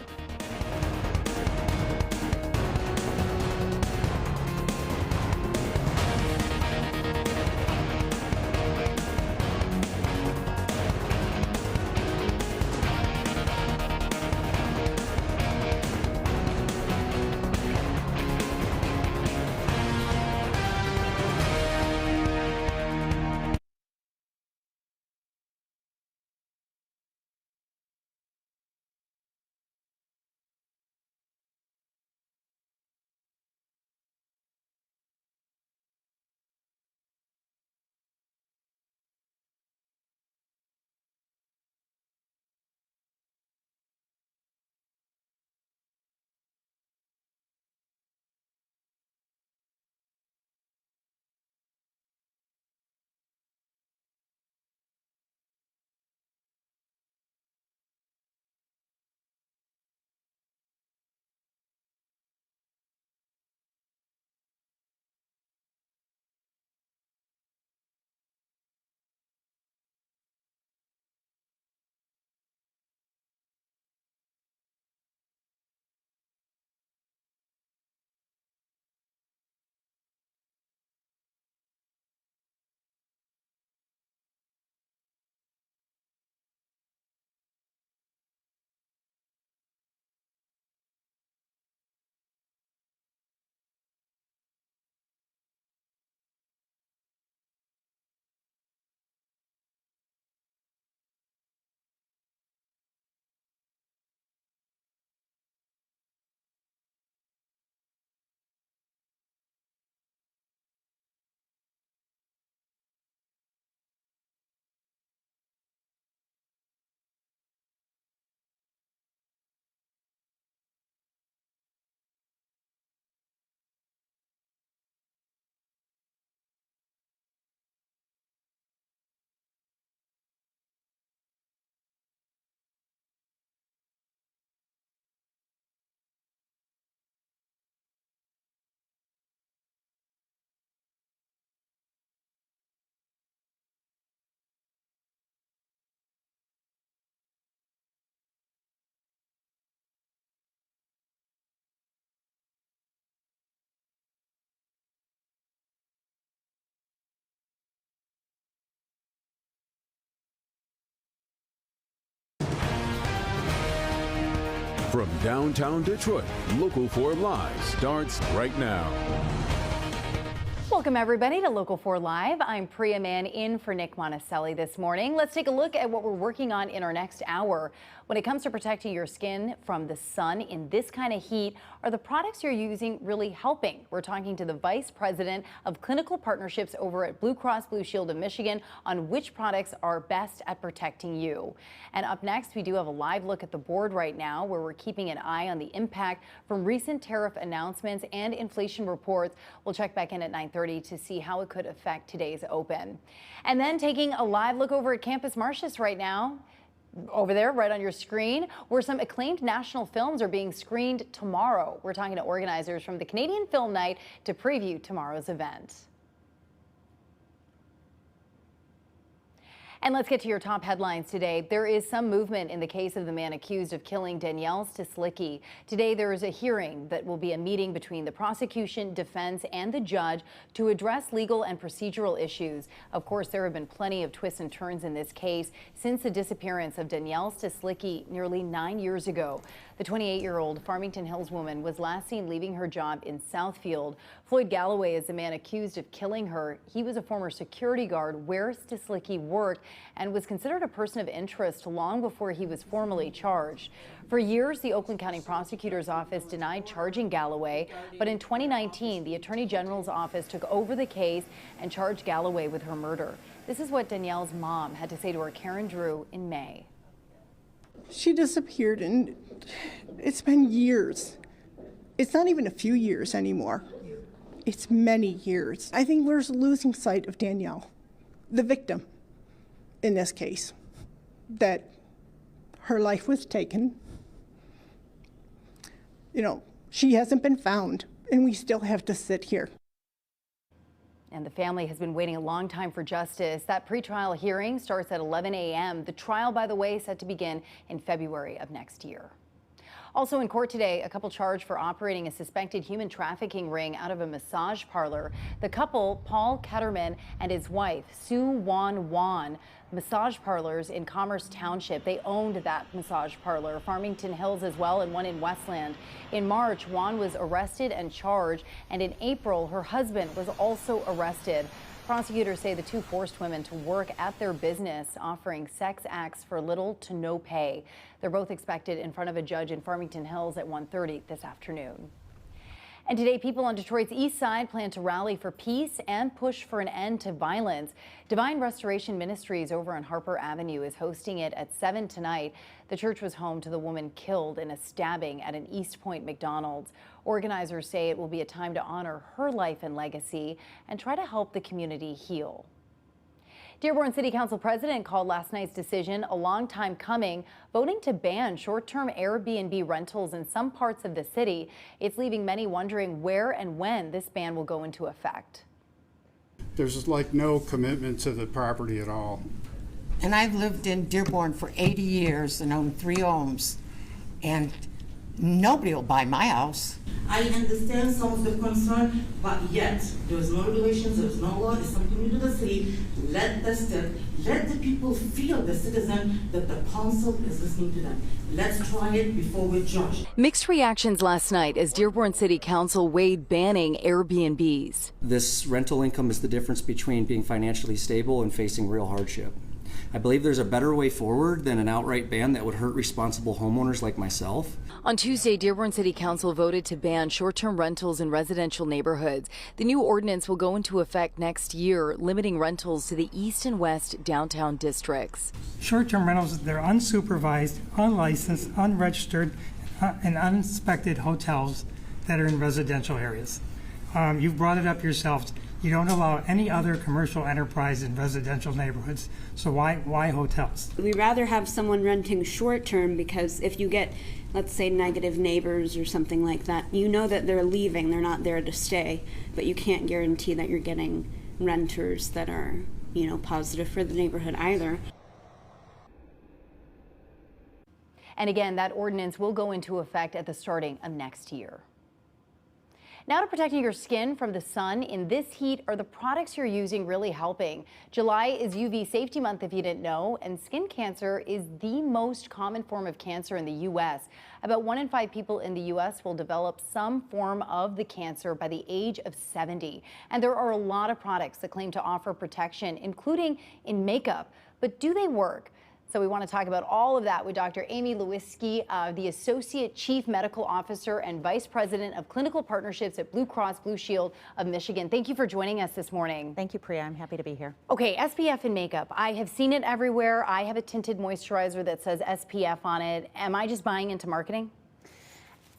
From downtown Detroit, Local 4 Live starts right now. Welcome, everybody, to Local 4 Live. I'm Priya Mann in for Nick Monticelli this morning. Let's take a look at what we're working on in our next hour. When it comes to protecting your skin from the sun in this kind of heat, are the products you're using really helping? We're talking to the Vice President of Clinical Partnerships over at Blue Cross Blue Shield of Michigan on which products are best at protecting you. And up next, we do have a live look at the board right now, where we're keeping an eye on the impact from recent tariff announcements and inflation reports. We'll check back in at 9:30 to see how it could affect today's open. And then taking a live look over at Campus Martius right now. Over there, right on your screen, where some acclaimed national films are being screened tomorrow. We're talking to organizers from the Canadian Film Night to preview tomorrow's event. And let's get to your top headlines today. There is some movement in the case of the man accused of killing Danielle Stislicki. Today, there is a hearing that will be a meeting between the prosecution, defense, and the judge to address legal and procedural issues. Of course, there have been plenty of twists and turns in this case since the disappearance of Danielle Stislicki nearly 9 years ago. The 28-year-old Farmington Hills woman was last seen leaving her job in Southfield. Floyd Galloway is the man accused of killing her. He was a former security guard where Stislicki worked and was considered a person of interest long before he was formally charged. For years, the Oakland County Prosecutor's Office denied charging Galloway, but in 2019, the Attorney General's office took over the case and charged Galloway with her murder. This is what Danielle's mom had to say to her Karen Drew in May. She disappeared and it's been years. It's not even a few years anymore. It's many years. I think we're losing sight of Danielle, the victim in this case, that her life was taken. You know, she hasn't been found and we still have to sit here. And the family has been waiting a long time for justice. That pretrial hearing starts at 11 a.m. The trial, by the way, is set to begin in February of next year. Also in court today, a couple charged for operating a suspected human trafficking ring out of a massage parlor. The couple, Paul Ketterman and his wife, Sue Wan, massage parlors in Commerce Township. They owned that massage parlor, Farmington Hills as well, and one in Westland. In March, Wan was arrested and charged, and in April, her husband was also arrested. Prosecutors say the two forced women to work at their business, offering sex acts for little to no pay. They're both expected in front of a judge in Farmington Hills at 1:30 this afternoon. And today, people on Detroit's east side plan to rally for peace and push for an end to violence. Divine Restoration Ministries over on Harper Avenue is hosting it at 7 tonight. The church was home to the woman killed in a stabbing at an East Point McDonald's. Organizers say it will be a time to honor her life and legacy and try to help the community heal. Dearborn City Council President called last night's decision a long time coming, voting to ban short-term Airbnb rentals in some parts of the city. It's leaving many wondering where and when this ban will go into effect. There's like no commitment to the property at all. And I've lived in Dearborn for 80 years and owned 3 homes, and nobody will buy my house. I understand some of the concern, but yet there is no regulations, there is no law, it's something new to the city. Let the people feel, the citizen, that the council is listening to them. Let's try it before we judge. Mixed reactions last night as Dearborn City Council weighed banning Airbnbs. This rental income is the difference between being financially stable and facing real hardship. I believe there's a better way forward than an outright ban that would hurt responsible homeowners like myself. On Tuesday, Dearborn City Council voted to ban short-term rentals in residential neighborhoods. The new ordinance will go into effect next year, limiting rentals to the east and west downtown districts. Short-term rentals, they're unsupervised, unlicensed, unregistered, and uninspected hotels that are in residential areas. You've brought it up yourselves. You don't allow any other commercial enterprise in residential neighborhoods. So why hotels? We'd rather have someone renting short term because if you get, let's say, negative neighbors or something like that, you know that they're leaving, they're not there to stay, but you can't guarantee that you're getting renters that are, positive for the neighborhood either. And again, that ordinance will go into effect at the starting of next year. Now to protecting your skin from the sun in this heat, are the products you're using really helping? July is UV Safety Month if you didn't know, and skin cancer is the most common form of cancer in the U.S. About 1 in 5 people in the U.S. will develop some form of the cancer by the age of 70. And there are a lot of products that claim to offer protection, including in makeup. But do they work? So we want to talk about all of that with Dr. Amy Lewinsky, the Associate Chief Medical Officer and Vice President of Clinical Partnerships at Blue Cross Blue Shield of Michigan. Thank you for joining us this morning. Thank you, Priya. I'm happy to be here. Okay, SPF in makeup. I have seen it everywhere. I have a tinted moisturizer that says SPF on it. Am I just buying into marketing?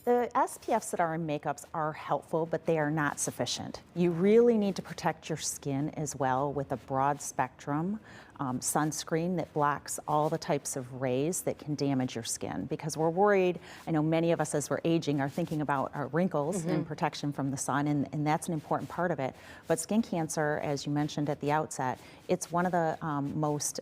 The SPFs that are in makeups are helpful, but they are not sufficient. You really need to protect your skin as well with a broad spectrum sunscreen that blocks all the types of rays that can damage your skin, because we're worried. I know many of us as we're aging are thinking about our wrinkles and protection from the sun, and that's an important part of it. But skin cancer, as you mentioned at the outset, it's one of the most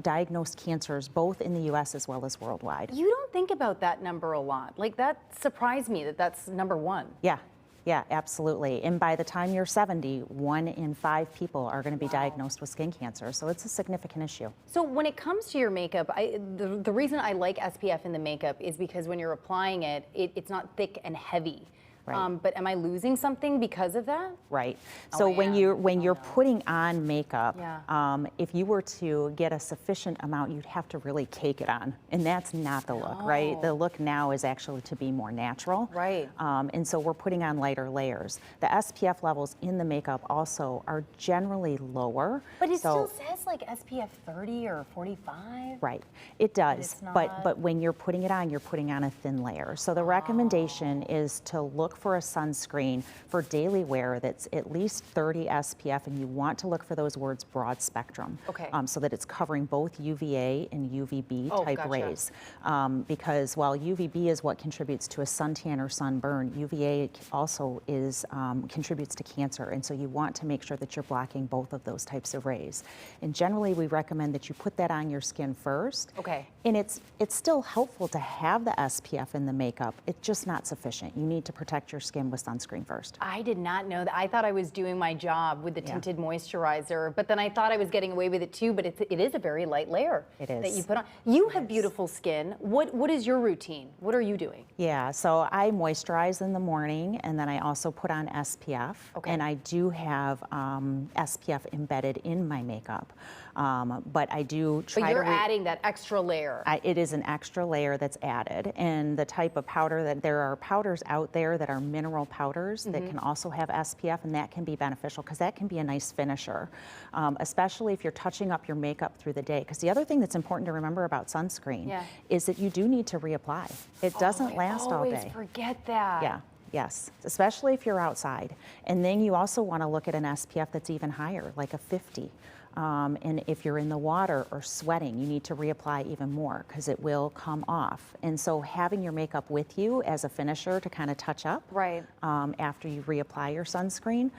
diagnosed cancers both in the U.S. as well as worldwide. You don't think about that number a lot. Like, that surprised me that that's number one. Yeah, absolutely. And by the time you're 70, 1 in 5 people are going to be diagnosed with skin cancer. So it's a significant issue. So when it comes to your makeup, the reason I like SPF in the makeup is because when you're applying it, it's not thick and heavy. Right. But am I losing something because of that? Right. So when you're putting on makeup, if you were to get a sufficient amount, you'd have to really cake it on, and that's not the look, right? The look now is actually to be more natural. Right. And so we're putting on lighter layers. The SPF levels in the makeup also are generally lower. But it still says like SPF 30 or 45. Right. It does. It's not... But when you're putting it on, you're putting on a thin layer. So the recommendation is to look for a sunscreen for daily wear that's at least 30 SPF, and you want to look for those words broad spectrum. Okay. So that it's covering both UVA and UVB type rays. Because while UVB is what contributes to a suntan or sunburn, UVA also contributes to cancer, and so you want to make sure that you're blocking both of those types of rays. And generally we recommend that you put that on your skin first. Okay. And it's still helpful to have the SPF in the makeup. It's just not sufficient. You need to protect your skin with sunscreen first. I did not know that. I thought I was doing my job with the tinted moisturizer, but then I thought I was getting away with it too, but it is a very light layer that you put on. You have beautiful skin. What is your routine? What are you doing? Yeah, so I moisturize in the morning, and then I also put on SPF. Okay. And I do have SPF embedded in my makeup. But I do try But you're to adding that extra layer. it is an extra layer that's added, and the type of powder that there are powders out there that are mineral powders that can also have SPF, and that can be beneficial because that can be a nice finisher, especially if you're touching up your makeup through the day. Because the other thing that's important to remember about sunscreen is that you do need to reapply. It doesn't last all day. I always forget that. Yeah. Yes, especially if you're outside. And then you also want to look at an SPF that's even higher, like a 50. And if you're in the water or sweating, you need to reapply even more because it will come off. And so having your makeup with you as a finisher to kind of touch up after you reapply your sunscreen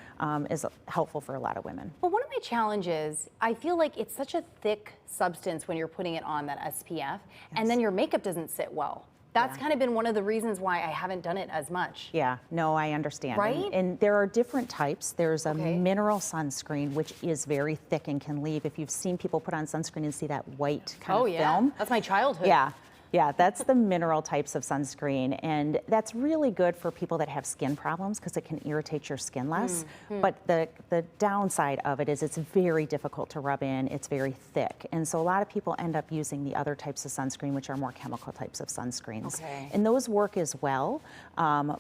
is helpful for a lot of women. Well, one of my challenges, I feel like it's such a thick substance when you're putting it on, that SPF, and then your makeup doesn't sit well. That's kind of been one of the reasons why I haven't done it as much. Yeah, no, I understand. Right? And there are different types. There's a mineral sunscreen, which is very thick and can leave. If you've seen people put on sunscreen and see that white kind of film. That's my childhood. Yeah, that's the mineral types of sunscreen, and that's really good for people that have skin problems because it can irritate your skin less. But the downside of it is it's very difficult to rub in, it's very thick, and so a lot of people end up using the other types of sunscreen, which are more chemical types of sunscreens. And those work as well,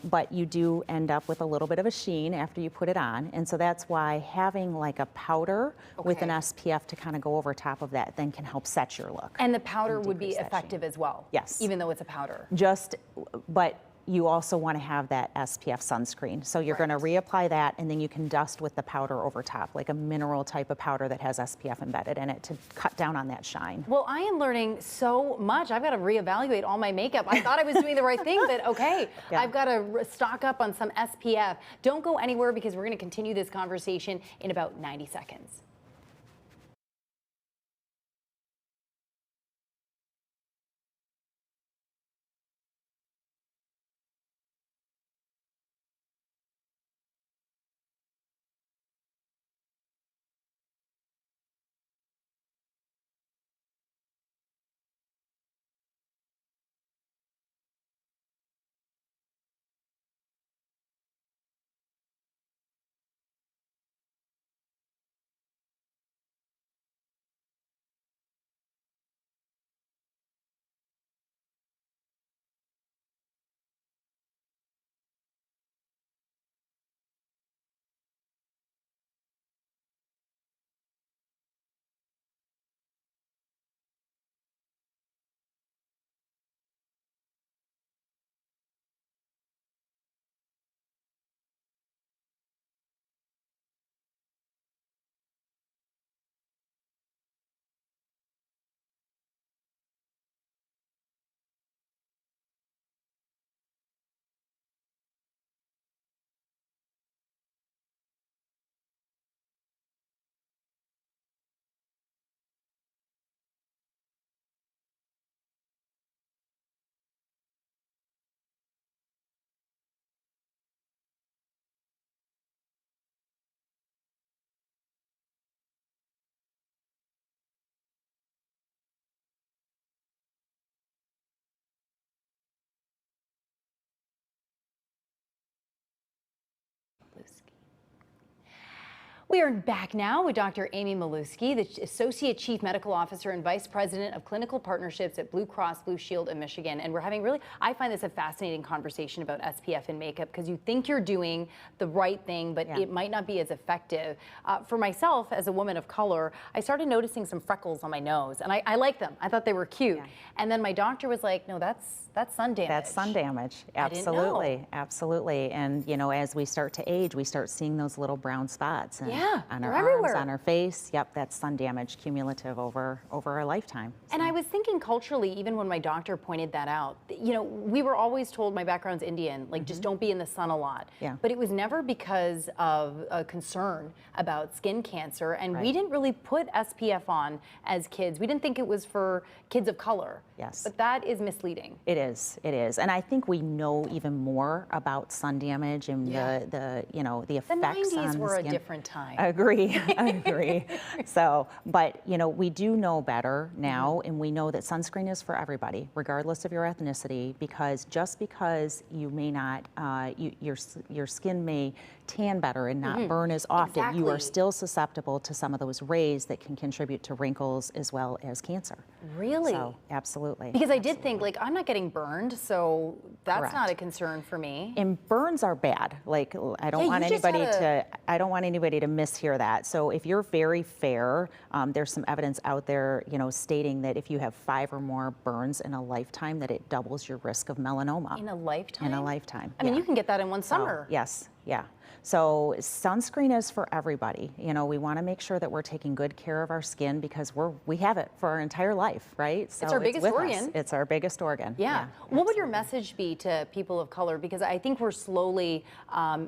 but you do end up with a little bit of a sheen after you put it on, and so that's why having like a powder with an SPF to kind of go over top of that then can help set your look. And the powder would be effective as well. Yes. Even though it's a powder. But you also want to have that SPF sunscreen. So you're going to reapply that, and then you can dust with the powder over top, like a mineral type of powder that has SPF embedded in it to cut down on that shine. Well, I am learning so much. I've got to reevaluate all my makeup. I thought I was doing the right thing, but okay, I've got to stock up on some SPF. Don't go anywhere because we're going to continue this conversation in about 90 seconds. We are back now with Dr. Amy Malewski, the Associate Chief Medical Officer and Vice President of Clinical Partnerships at Blue Cross Blue Shield of Michigan. And we're having I find this a fascinating conversation about SPF in makeup, because you think you're doing the right thing, but it might not be as effective. For myself, as a woman of color, I started noticing some freckles on my nose, and I like them. I thought they were cute. And then my doctor was like, no, that's sun damage. That's sun damage. Absolutely. Absolutely. And, you know, as we start to age, we start seeing those little brown spots. And on our arms, on our face. Yep, that's sun damage cumulative over our lifetime. So. And I was thinking culturally, even when my doctor pointed that out, you know, we were always told, my background's Indian, like just don't be in the sun a lot. Yeah. But it was never because of a concern about skin cancer, and we didn't really put SPF on as kids. We didn't think it was for kids of color. Yes. But that is misleading. It is. It is. And I think we know even more about sun damage and the you know, the effects on the skin. The 90s were a different time. I agree. I agree. So, but you know, we do know better now, and we know that sunscreen is for everybody, regardless of your ethnicity, because just because you may not, your skin may tan better and not burn as often, you are still susceptible to some of those rays that can contribute to wrinkles as well as cancer. Really? So, absolutely. Because I did think, like, I'm not getting burned, so that's not a concern for me. And burns are bad. Like, I don't want anybody to mishear that. So if you're very fair, there's some evidence out there, you know, stating that if you have 5 or more burns in a lifetime, that it doubles your risk of melanoma. In a lifetime? In a lifetime. I mean, you can get that in one summer. Yes. Yeah. So sunscreen is for everybody. You know, we want to make sure that we're taking good care of our skin, because we have it for our entire life, right? So it's our biggest organ. It's our biggest organ. Yeah. What would your message be to people of color? Because I think we're slowly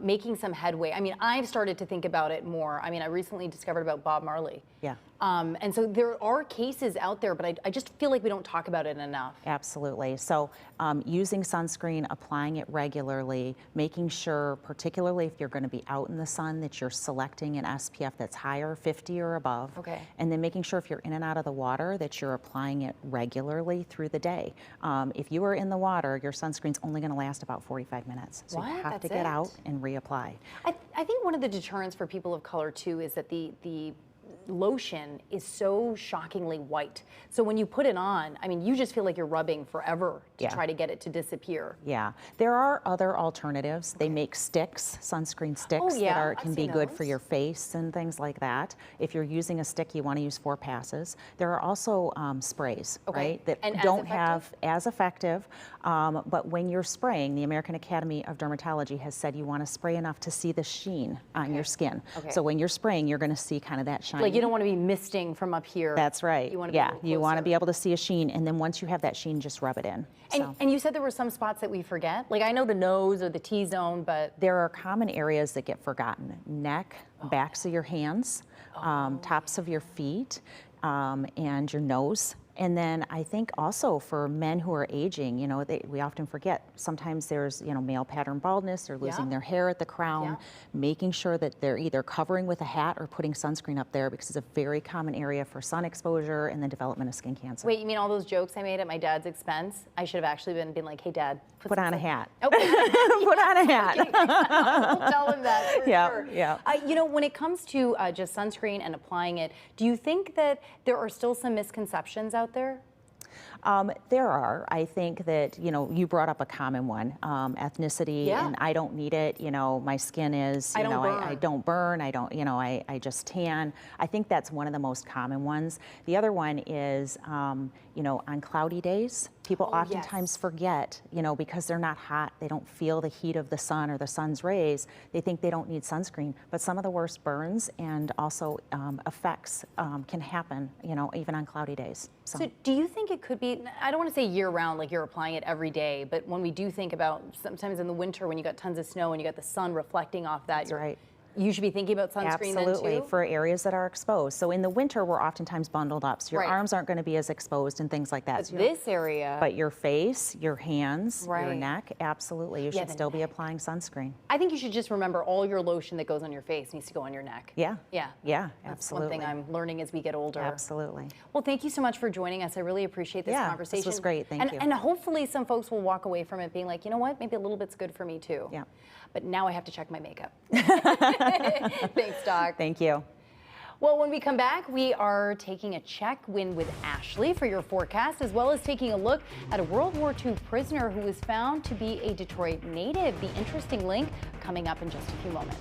making some headway. I mean, I've started to think about it more. I mean, I recently discovered about Bob Marley. Yeah. And so there are cases out there, but I just feel like we don't talk about it enough. Absolutely. So using sunscreen, applying it regularly, making sure, particularly if you're going to be out in the sun, that you're selecting an SPF that's higher, 50 or above. Okay. And then making sure if you're in and out of the water that you're applying it regularly through the day. If you are in the water, your sunscreen's only going to last about 45 minutes. So you have to get out and reapply. I think one of the deterrents for people of color, too, is that the lotion is so shockingly white. So when you put it on, I mean, you just feel like you're rubbing forever to try to get it to disappear. Yeah. There are other alternatives. They make sticks, sunscreen sticks that can be good for your face and things like that. If you're using a stick, you want to use 4 passes. There are also sprays, right, that don't have as effective. But when you're spraying, the American Academy of Dermatology has said you want to spray enough to see the sheen on your skin. So when you're spraying, you're going to see kind of that shine. Like, you don't want to be misting from up here. That's right. You want to you want to be able to see a sheen, and then once you have that sheen, just rub it in. And you said there were some spots that we forget? Like, I know the nose or the T-zone, but... There are common areas that get forgotten. Neck, backs of your hands, tops of your feet, and your nose. And then I think also for men who are aging, you know, we often forget, sometimes there's, you know, male pattern baldness, they're losing their hair at the crown, making sure that they're either covering with a hat or putting sunscreen up there, because it's a very common area for sun exposure and the development of skin cancer. Wait, you mean all those jokes I made at my dad's expense? I should have actually been like, hey, Dad, put on a hat. Oh. Put on a hat. We'll tell him that for sure. Yeah. You know, when it comes to just sunscreen and applying it, do you think that there are still some misconceptions out there? There are. I think that, you know, you brought up a common one, ethnicity, and I don't need it. You know, my skin is, I don't burn. I don't, you know, I just tan. I think that's one of the most common ones. The other one is, you know, on cloudy days, people oftentimes forget, you know, because they're not hot, they don't feel the heat of the sun or the sun's rays, they think they don't need sunscreen. But some of the worst burns and also effects can happen, you know, even on cloudy days. So do you think it could be, I don't want to say year round, like you're applying it every day, but when we do think about sometimes in the winter when you got tons of snow and you got the sun reflecting off that, That's right. You should be thinking about sunscreen Absolutely, then too? for areas that are exposed. So in the winter, we're oftentimes bundled up, so your arms aren't going to be as exposed and things like that. But this area. But your face, your hands, your neck, absolutely, you should still be applying sunscreen. I think you should just remember all your lotion that goes on your face needs to go on your neck. Yeah. Yeah. Yeah, That's absolutely. one thing I'm learning as we get older. Absolutely. Well, thank you so much for joining us. I really appreciate this conversation. This was great. Thank you. And hopefully some folks will walk away from it being like, you know what, maybe a little bit's good for me too. Yeah. but now I have to check my makeup. Thanks, Doc. Thank you. Well, when we come back, we are taking a check-in with Ashley for your forecast, as well as taking a look at a World War II prisoner who was found to be a Detroit native. The interesting link coming up in just a few moments.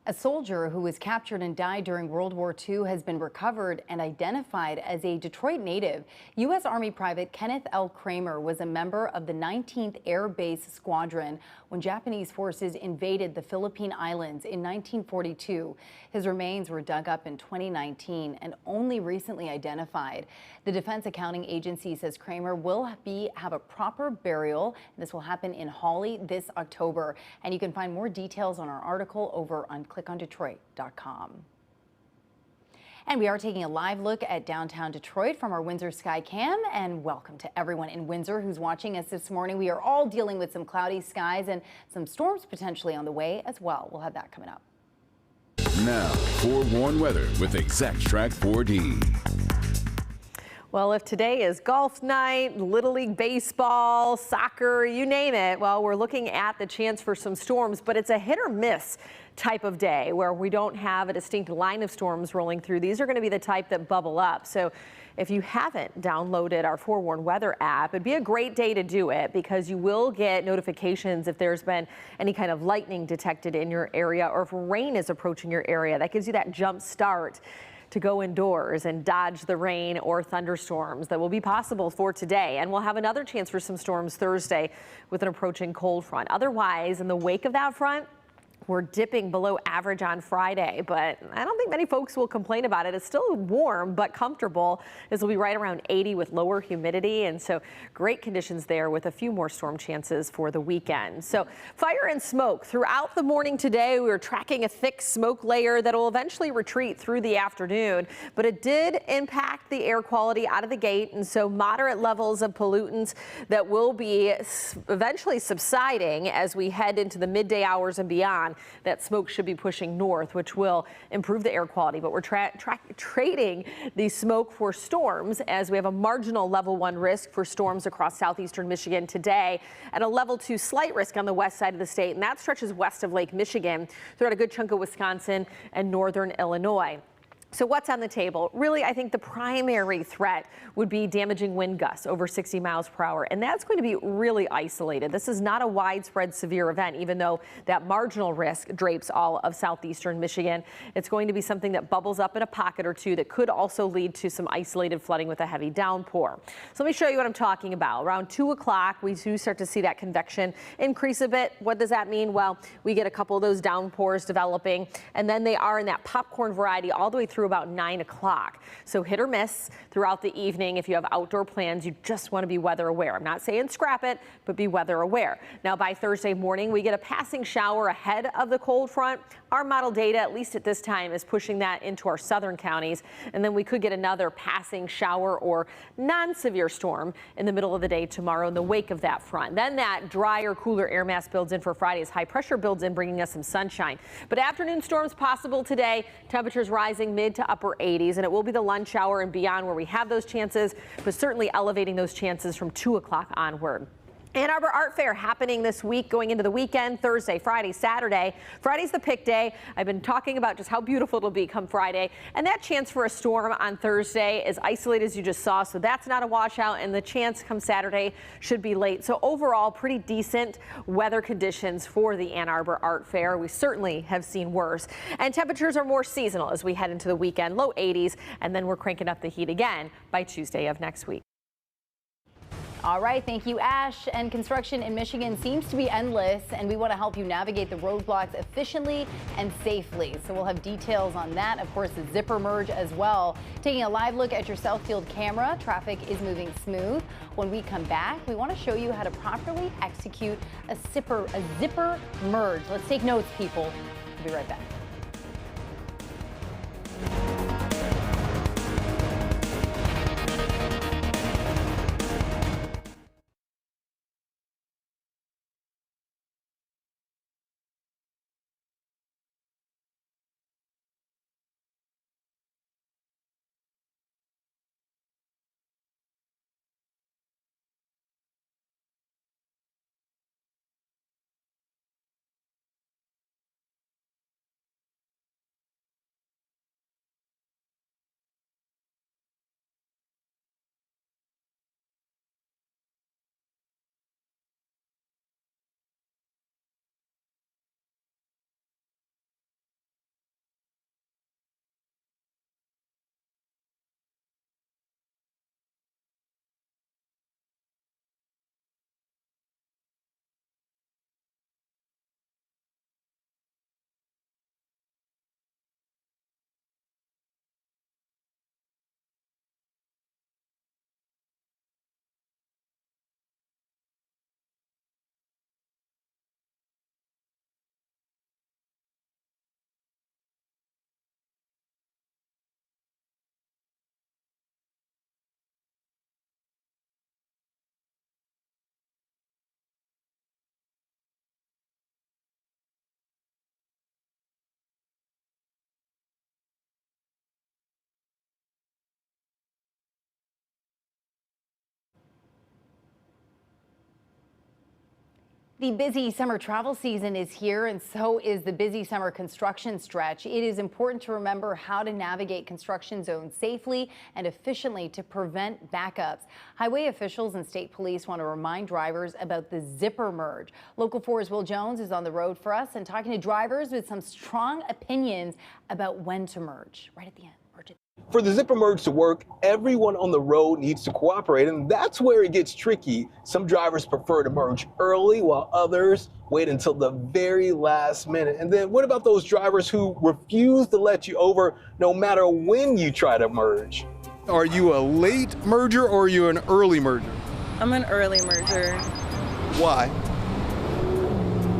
A soldier who was captured and died during World War II has been recovered and identified as a Detroit native. U.S. Army Private Kenneth L. Kramer was a member of the 19th Air Base Squadron when Japanese forces invaded the Philippine Islands in 1942. His remains were dug up in 2019 and only recently identified. The Defense Accounting Agency says Kramer will have a proper burial. This will happen in Hawley this October. And you can find more details on our article over on clickondetroit.com. And we are taking a live look at downtown Detroit from our Windsor Skycam. And welcome to everyone in Windsor who's watching us this morning. We are all dealing with some cloudy skies and some storms potentially on the way as well. We'll have that coming up. Now, forewarned weather with Exact Track 4D. Well, if today is golf night, Little League baseball, soccer, you name it, well, we're looking at the chance for some storms, but it's a hit or miss type of day where we don't have a distinct line of storms rolling through. These are going to be the type that bubble up. So if you haven't downloaded our Forewarned Weather app, it'd be a great day to do it because you will get notifications if there's been any kind of lightning detected in your area or if rain is approaching your area. That gives you that jump start to go indoors and dodge the rain or thunderstorms that will be possible for today. And we'll have another chance for some storms Thursday with an approaching cold front. Otherwise, in the wake of that front, we're dipping below average on Friday, but I don't think many folks will complain about it. It's still warm but comfortable. This will be right around 80 with lower humidity, and so great conditions there with a few more storm chances for the weekend. So fire and smoke throughout the morning today. We were tracking a thick smoke layer that will eventually retreat through the afternoon, but it did impact the air quality out of the gate, and so moderate levels of pollutants that will be eventually subsiding as we head into the midday hours and beyond. That smoke should be pushing north, which will improve the air quality. But we're trading the smoke for storms as we have a marginal level 1 risk for storms across southeastern Michigan today and a level 2 slight risk on the west side of the state. And that stretches west of Lake Michigan throughout a good chunk of Wisconsin and northern Illinois. So what's on the table? Really, I think the primary threat would be damaging wind gusts over 60 miles per hour, and that's going to be really isolated. This is not a widespread severe event, even though that marginal risk drapes all of southeastern Michigan. It's going to be something that bubbles up in a pocket or two that could also lead to some isolated flooding with a heavy downpour. So let me show you what I'm talking about. Around 2 o'clock, we do start to see that convection increase a bit. What does that mean? Well, we get a couple of those downpours developing, and then they are in that popcorn variety all the way through through about 9 o'clock. So hit or miss throughout the evening. If you have outdoor plans, you just want to be weather aware. I'm not saying scrap it, but be weather aware. Now by Thursday morning, we get a passing shower ahead of the cold front. Our model data, at least at this time, is pushing that into our southern counties. And then we could get another passing shower or non-severe storm in the middle of the day tomorrow in the wake of that front. Then that drier, cooler air mass builds in for Friday as high pressure builds in, bringing us some sunshine. But afternoon storms possible today. Temperatures rising mid to upper 80s, and it will be the lunch hour and beyond where we have those chances, but certainly elevating those chances from 2 o'clock onward. Ann Arbor Art Fair happening this week, going into the weekend, Thursday, Friday, Saturday. Friday's the pick day. I've been talking about just how beautiful it'll be come Friday. And that chance for a storm on Thursday is isolated, as you just saw, so that's not a washout. And the chance come Saturday should be late. So overall, pretty decent weather conditions for the Ann Arbor Art Fair. We certainly have seen worse. And temperatures are more seasonal as we head into the weekend, low 80s. And then we're cranking up the heat again by Tuesday of next week. All right, thank you, Ash. And construction in Michigan seems to be endless, and we want to help you navigate the roadblocks efficiently and safely. So we'll have details on that. Of course, the zipper merge as well. Taking a live look at your Southfield camera, traffic is moving smooth. When we come back, we want to show you how to properly execute a zipper merge. Let's take notes, people. We'll be right back. The busy summer travel season is here, and so is the busy summer construction stretch. It is important to remember how to navigate construction zones safely and efficiently to prevent backups. Highway officials and state police want to remind drivers about the zipper merge. Local 4's Will Jones is on the road for us and talking to drivers with some strong opinions about when to merge. Right at the end. For the zipper merge to work, everyone on the road needs to cooperate, and that's where it gets tricky. Some drivers prefer to merge early, while others wait until the very last minute. And then what about those drivers who refuse to let you over no matter when you try to merge? Are you a late merger or are you an early merger? I'm an early merger. Why?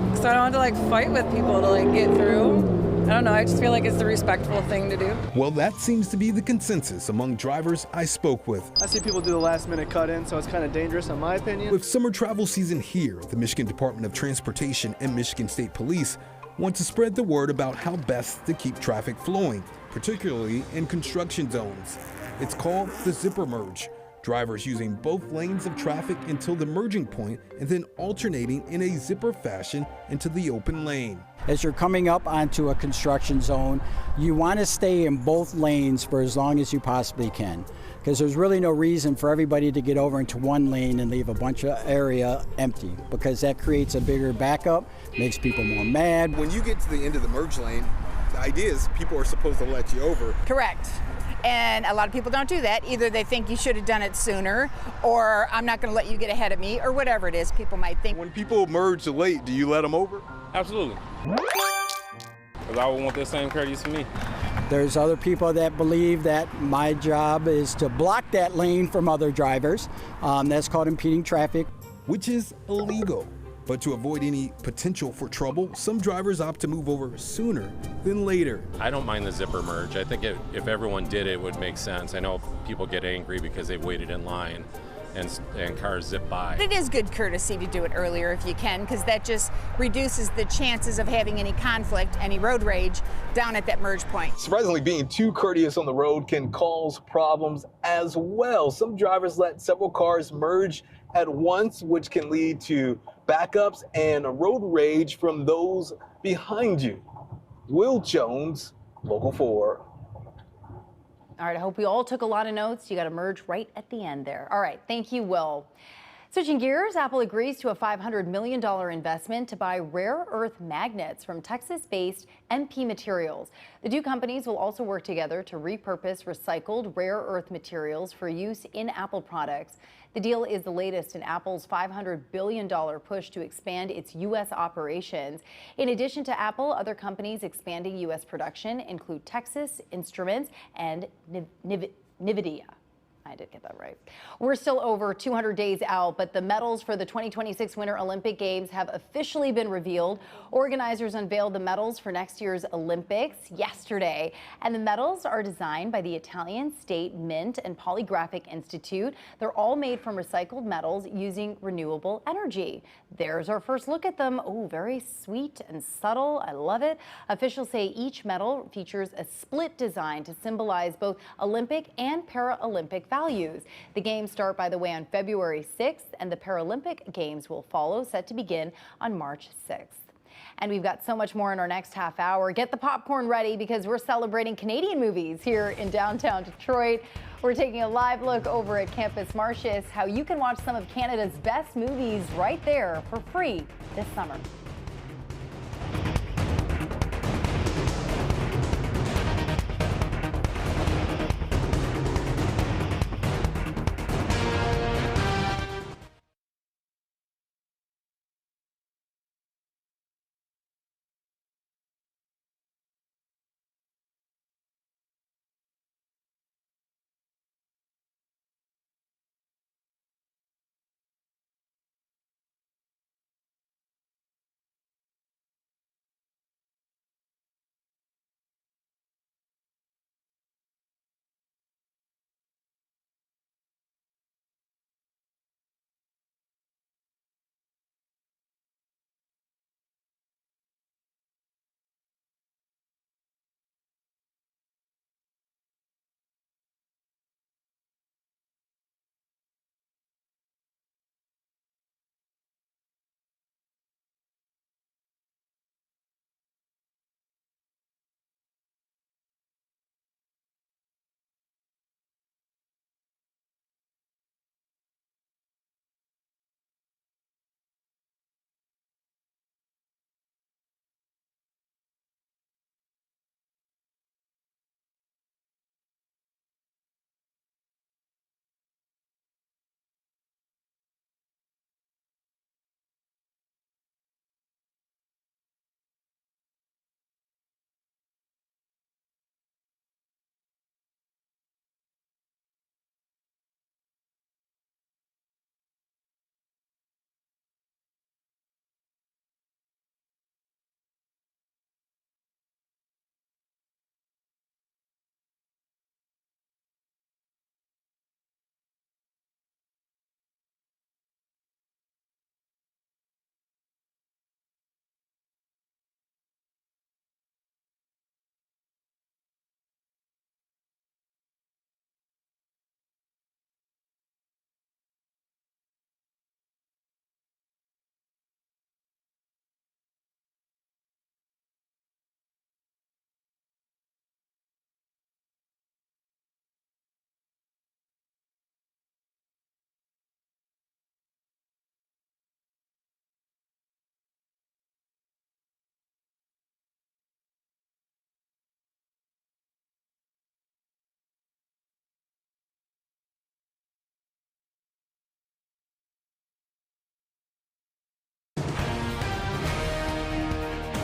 Because I don't want to fight with people to get through. I don't know, I just feel like it's the respectful thing to do. Well, that seems to be the consensus among drivers I spoke with. I see people do the last minute cut in, so it's kind of dangerous in my opinion. With summer travel season here, the Michigan Department of Transportation and Michigan State Police want to spread the word about how best to keep traffic flowing, particularly in construction zones. It's called the zipper merge. Drivers using both lanes of traffic until the merging point and then alternating in a zipper fashion into the open lane. As you're coming up onto a construction zone, you want to stay in both lanes for as long as you possibly can, because there's really no reason for everybody to get over into one lane and leave a bunch of area empty, because that creates a bigger backup, makes people more mad. When you get to the end of the merge lane, the idea is people are supposed to let you over. Correct. And a lot of people don't do that. Either they think you should have done it sooner, or I'm not going to let you get ahead of me, or whatever it is people might think. When people merge late, do you let them over? Absolutely. Because I would want that same courtesy for me. There's other people that believe that my job is to block that lane from other drivers. That's called impeding traffic. Which is illegal. But to avoid any potential for trouble, some drivers opt to move over sooner than later. I don't mind the zipper merge. I think if everyone did it would make sense. I know people get angry because they waited in line and cars zip by. It is good courtesy to do it earlier if you can, because that just reduces the chances of having any conflict, any road rage down at that merge point. Surprisingly, being too courteous on the road can cause problems as well. Some drivers let several cars merge at once, which can lead to backups and road rage from those behind you. Will Jones, Local 4. All right, I hope we all took a lot of notes. You got to merge right at the end there. All right, thank you, Will. Switching gears, Apple agrees to a $500 million investment to buy rare earth magnets from Texas-based MP Materials. The two companies will also work together to repurpose recycled rare earth materials for use in Apple products. The deal is the latest in Apple's $500 billion push to expand its U.S. operations. In addition to Apple, other companies expanding U.S. production include Texas Instruments and NVIDIA. I did get that right. We're still over 200 days out, but the medals for the 2026 Winter Olympic Games have officially been revealed. Organizers unveiled the medals for next year's Olympics yesterday, and the medals are designed by the Italian State Mint and Polygraphic Institute. They're all made from recycled metals using renewable energy. There's our first look at them. Oh, very sweet and subtle. I love it. Officials say each medal features a split design to symbolize both Olympic and Paralympic values. The games start, by the way, on February 6th, and the Paralympic Games will follow, set to begin on March 6th. And we've got so much more in our next half hour. Get the popcorn ready because we're celebrating Canadian movies here in downtown Detroit. We're taking a live look over at Campus Martius, how you can watch some of Canada's best movies right there for free this summer.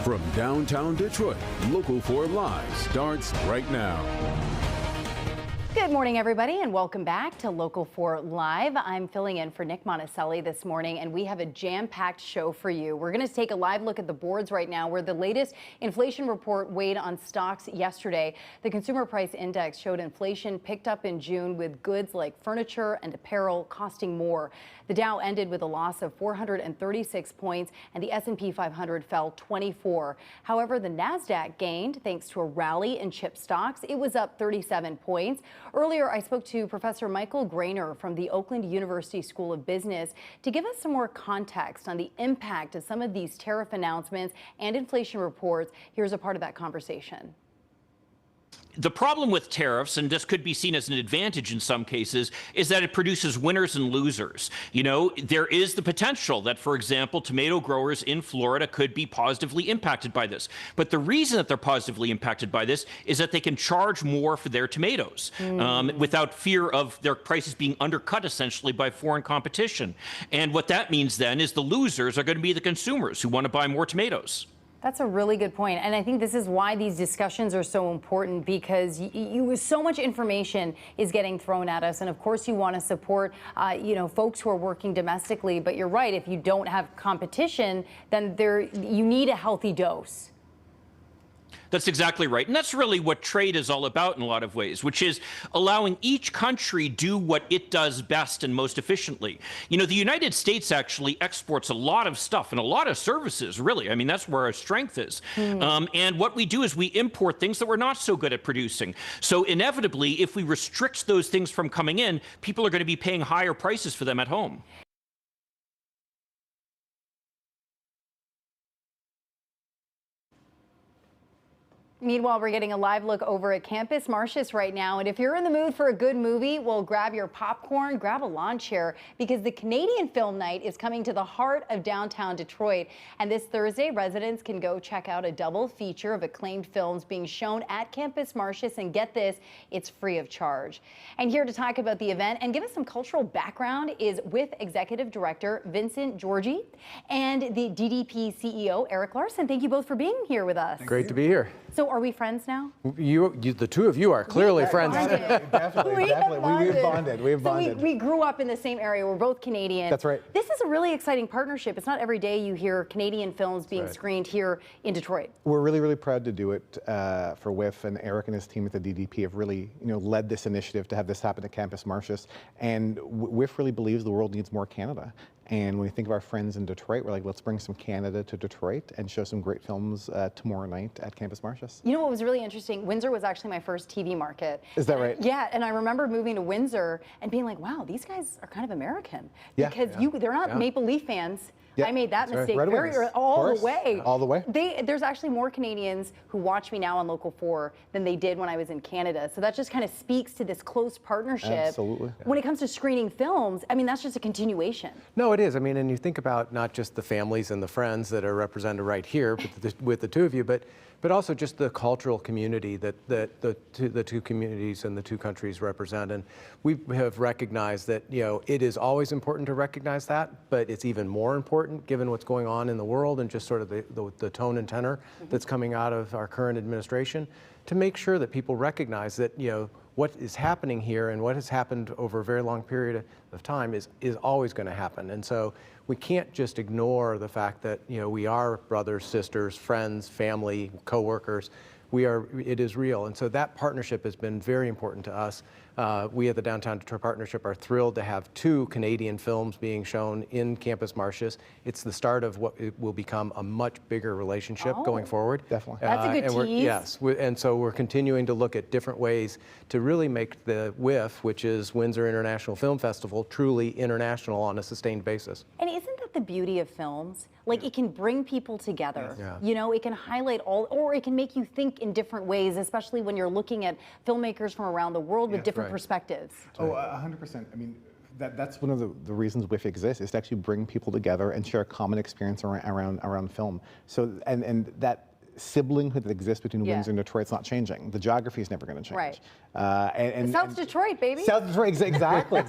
From downtown Detroit, Local 4 Live starts right now. Good morning, everybody, and welcome back to Local 4 Live. I'm filling in for Nick Monticelli this morning, and we have a jam-packed show for you. We're going to take a live look at the boards right now, where the latest inflation report weighed on stocks yesterday. The Consumer Price Index showed inflation picked up in June, with goods like furniture and apparel costing more. The Dow ended with a loss of 436 points, and the S&P 500 fell 24. However, the Nasdaq gained thanks to a rally in chip stocks. It was up 37 points. Earlier, I spoke to Professor Michael Grainer from the Oakland University School of Business to give us some more context on the impact of some of these tariff announcements and inflation reports. Here's a part of that conversation. The problem with tariffs, and this could be seen as an advantage in some cases, is that it produces winners and losers. You know, there is the potential that, for example, tomato growers in Florida could be positively impacted by this. But the reason that they're positively impacted by this is that they can charge more for their tomatoes without fear of their prices being undercut essentially by foreign competition. And what that means then is the losers are going to be the consumers who want to buy more tomatoes. That's a really good point. And I think this is why these discussions are so important, because so much information is getting thrown at us. And of course, you want to support, folks who are working domestically. But you're right, if you don't have competition, then you need a healthy dose. That's exactly right. And that's really what trade is all about in a lot of ways, which is allowing each country do what it does best and most efficiently. You know, the United States actually exports a lot of stuff and a lot of services, really. I mean, that's where our strength is. And what we do is we import things that we're not so good at producing. So inevitably, if we restrict those things from coming in, people are going to be paying higher prices for them at home. Meanwhile, we're getting a live look over at Campus Martius right now. And if you're in the mood for a good movie, well, grab your popcorn, grab a lawn chair, because the Canadian Film Night is coming to the heart of downtown Detroit. And this Thursday, residents can go check out a double feature of acclaimed films being shown at Campus Martius. And get this, it's free of charge. And here to talk about the event and give us some cultural background is with Executive Director Vincent Georgi and the DDP CEO Eric Larson. Thank you both for being here with us. Great to be here. So are we friends now? You, the two of you are clearly friends. Definitely. We've bonded. We grew up in the same area. We're both Canadian. That's right. This is a really exciting partnership. It's not every day you hear Canadian films being screened here in Detroit. We're really, really proud to do it for WIF, and Eric and his team at the DDP have really, led this initiative to have this happen at Campus Martius. And WIF really believes the world needs more Canada. And when we think of our friends in Detroit, we're like, let's bring some Canada to Detroit and show some great films tomorrow night at Campus Martius. You know what was really interesting? Windsor was actually my first TV market. Is that right? Yeah, and I remember moving to Windsor and being like, wow, these guys are kind of American. Because they're not Maple Leaf fans. I made that mistake all the way. All the way. There's actually more Canadians who watch me now on Local 4 than they did when I was in Canada. So that just kind of speaks to this close partnership. Absolutely. When it comes to screening films, I mean, that's just a continuation. No, it is. I mean, and you think about not just the families and the friends that are represented right here with the two of you, but also just the cultural community that the two communities and the two countries represent. And we have recognized that, it is always important to recognize that, but it's even more important given what's going on in the world and just sort of the tone and tenor that's coming out of our current administration, to make sure that people recognize that, what is happening here and what has happened over a very long period of time is always going to happen. And so we can't just ignore the fact that, we are brothers, sisters, friends, family, coworkers. It is real. And so that partnership has been very important to us. We at the Downtown Detroit Partnership are thrilled to have 2 Canadian films being shown in Campus Martius. It's the start of what will become a much bigger relationship going forward. Definitely. That's a good tease. Yes, and so we're continuing to look at different ways to really make the WIF, which is Windsor International Film Festival, truly international on a sustained basis. And isn't that the beauty of films? Like, it can bring people together. It can highlight or it can make you think in different ways, especially when you're looking at filmmakers from around the world with different perspectives. Oh, 100%. I mean, that's one of the reasons WIF exists, is to actually bring people together and share a common experience around film. So, and that siblinghood that exists between Windsor and Detroit is not changing. The geography is never going to change. Right. South Detroit, baby. South Detroit, exactly.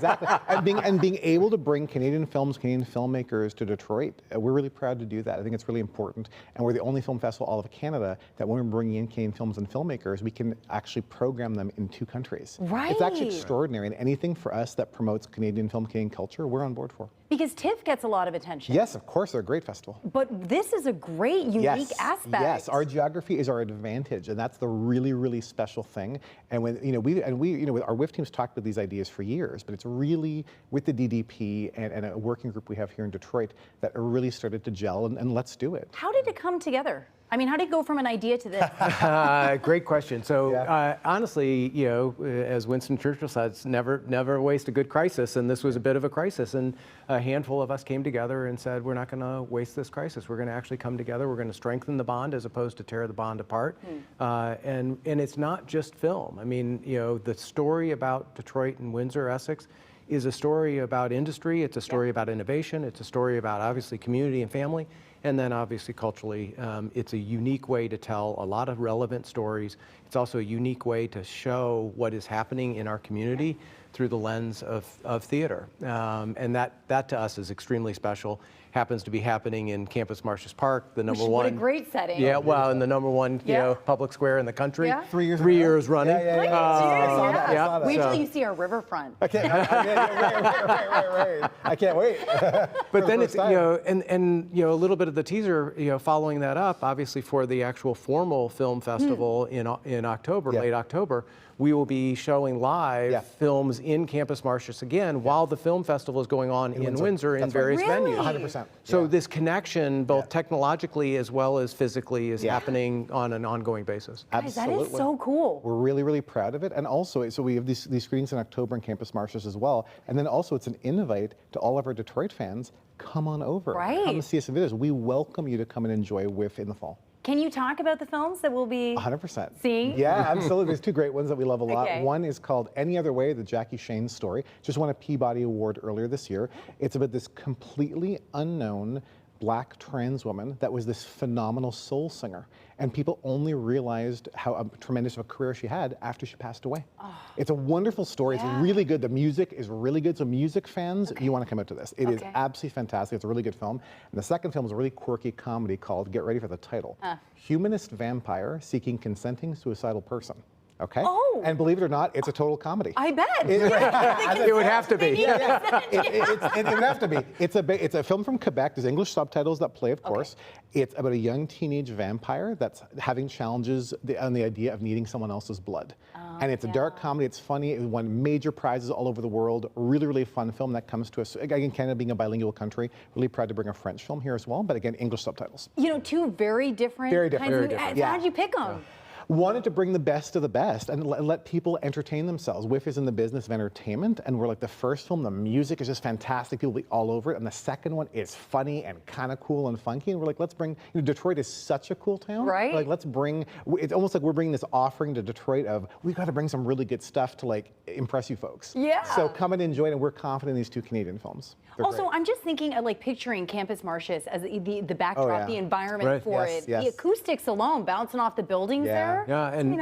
and being able to bring Canadian films, Canadian filmmakers to Detroit, we're really proud to do that. I think it's really important. And we're the only film festival all of Canada that when we're bringing in Canadian films and filmmakers, we can actually program them in 2 countries. Right. It's actually extraordinary. And anything for us that promotes Canadian film, Canadian culture, we're on board for. Because TIFF gets a lot of attention. Yes, of course, they're a great festival. But this is a great, unique aspect. Yes, our geography is our advantage, and that's the really, really special thing. And when our WIF team's talked about these ideas for years, but it's really with the DDP and a working group we have here in Detroit that really started to gel, and let's do it. How did it come together? I mean, how did it go from an idea to this? Great question. So honestly, as Winston Churchill says, never waste a good crisis, and this was a bit of a crisis. And a handful of us came together and said, we're not going to waste this crisis. We're going to actually come together. We're going to strengthen the bond as opposed to tear the bond apart. And it's not just film. I mean, the story about Detroit and Windsor, Essex, is a story about industry. It's a story about innovation. It's a story about obviously community and family. And then obviously culturally, it's a unique way to tell a lot of relevant stories. It's also a unique way to show what is happening in our community through the lens of theater. And that to us is extremely special. Happens to be happening in Campus Martius Park, the number one. What a great setting. Yeah, well, in the number one public square in the country. Yeah. 3 years 3 years running. Look at you. Wait till So- you see our riverfront. I can't. Right. I can't wait. But then it's and a little bit of the teaser, following that up, obviously for the actual formal film festival in October, late October, we will be showing live films in Campus Martius again while the film festival is going on in Windsor in various venues. 100%. So this connection, both technologically as well as physically, is happening on an ongoing basis. Guys, that is so cool. We're really, really proud of it. And also, so we have these screenings in October in Campus Martius as well. And then also it's an invite to all of our Detroit fans, come on over. Right. Come and see us in videos. We welcome you to come and enjoy WIF in the fall. Can you talk about the films that we'll be 100%. seeing? Yeah, absolutely. There's 2 great ones that we love a lot. Okay. One is called Any Other Way, the Jackie Shane story. Just won a Peabody Award earlier this year. It's about this completely unknown Black trans woman that was this phenomenal soul singer. And people only realized how tremendous of a career she had after she passed away. It's a wonderful story. It's really good. The music is really good. So music fans, you want to come out to this. It is absolutely fantastic. It's a really good film. And the second film is a really quirky comedy called, get ready for the title, Humanist Vampire Seeking Consenting Suicidal Person. Okay? Oh. And believe it or not, it's a total comedy. I bet. It would have to be. It would have to be. It's a film from Quebec. There's English subtitles that play, of course. It's about a young teenage vampire that's having challenges on the idea of needing someone else's blood. And it's a dark comedy. It's funny. It won major prizes all over the world. Really, really fun film that comes to us. Again, Canada being a bilingual country, really proud to bring a French film here as well. But again, English subtitles. 2 very different kinds of movies. How did you pick them? Wanted to bring the best of the best and let people entertain themselves. WIF is in the business of entertainment, and we're like the first film, the music is just fantastic, people will be all over it, and the second one is funny and kind of cool and funky, and we're like, let's bring, Detroit is such a cool town. Right. Like, let's bring, it's almost like we're bringing this offering to Detroit of, we've got to bring some really good stuff to like impress you folks. Yeah. So come and enjoy it, and we're confident in these 2 Canadian films. They're Also, great. I'm just thinking of like picturing Campus Martius as the backdrop, the environment for it. Yes. The acoustics alone, bouncing off the buildings there. Yeah, and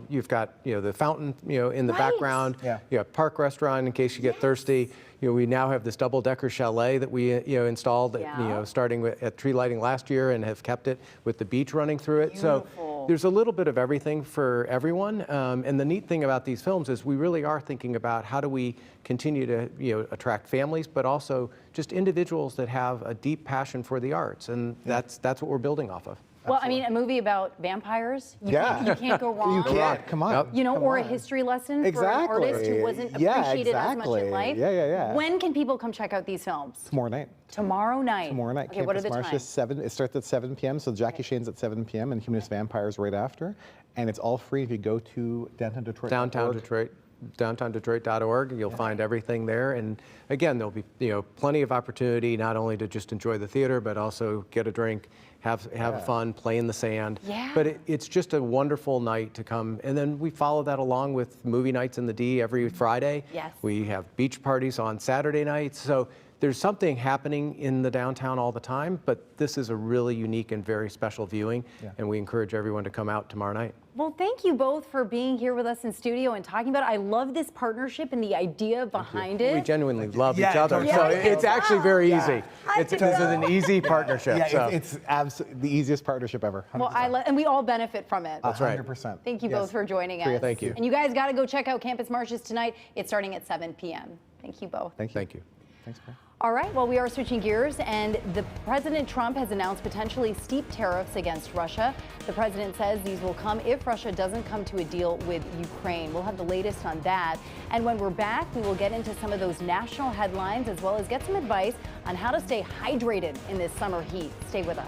you've got the fountain in the background. Yeah. You have Park Restaurant in case you get thirsty. We now have this double-decker chalet that we installed starting at tree lighting last year and have kept it with the beach running through it. Beautiful. So there's a little bit of everything for everyone. And the neat thing about these films is we really are thinking about how do we continue to attract families, but also just individuals that have a deep passion for the arts, and that's what we're building off of. Well, I mean, a movie about vampires, you can't go wrong. You can't, come on. Or a history lesson for an artist who wasn't appreciated as much in life. Yeah. When can people come check out these films? Tomorrow night. Tomorrow night. Okay, what are the Martius, times? 7. It starts at 7 p.m. So Jackie Shane's at 7 p.m. and Humanist Vampires right after. And it's all free if you go to Downtown Detroit. DowntownDetroit.org. You'll find everything there. And again, there'll be plenty of opportunity not only to just enjoy the theater, but also get a drink, have fun, play in the sand. Yeah. But it's just a wonderful night to come. And then we follow that along with movie nights in the D every Friday. Yes. We have beach parties on Saturday nights. So there's something happening in the downtown all the time, but this is a really unique and very special viewing, and we encourage everyone to come out tomorrow night. Well, thank you both for being here with us in studio and talking about it. I love this partnership and the idea behind it. We genuinely love each other, so it's actually very easy. It's an easy partnership. Yeah, it's absolutely the easiest partnership ever. 100%. Well, and we all benefit from it. That's right. 100%. Thank you both for joining us. Thank you. And you guys got to go check out Campus Marches tonight. It's starting at 7 p.m. Thank you both. Thank you. Thanks, Claire. All right, well, we are switching gears, and President Trump has announced potentially steep tariffs against Russia. The president says these will come if Russia doesn't come to a deal with Ukraine. We'll have the latest on that. And when we're back, we will get into some of those national headlines as well as get some advice on how to stay hydrated in this summer heat. Stay with us.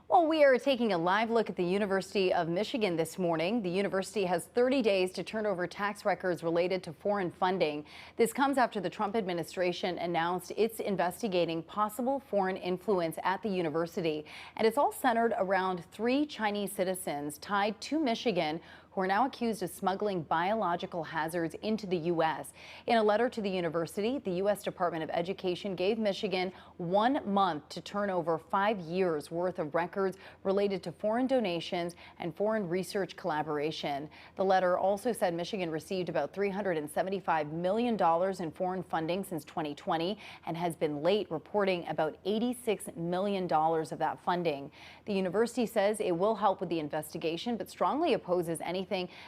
Well, we are taking a live look at the University of Michigan this morning. The university has 30 days to turn over tax records related to foreign funding. This comes after the Trump administration announced it's investigating possible foreign influence at the university. And it's all centered around 3 Chinese citizens tied to Michigan who are now accused of smuggling biological hazards into the U.S. In a letter to the university, the U.S. Department of Education gave Michigan 1 month to turn over 5 years worth of records related to foreign donations and foreign research collaboration. The letter also said Michigan received about $375 million in foreign funding since 2020 and has been late reporting about $86 million of that funding. The university says it will help with the investigation, but strongly opposes anything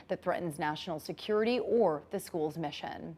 that threatens national security or the school's mission.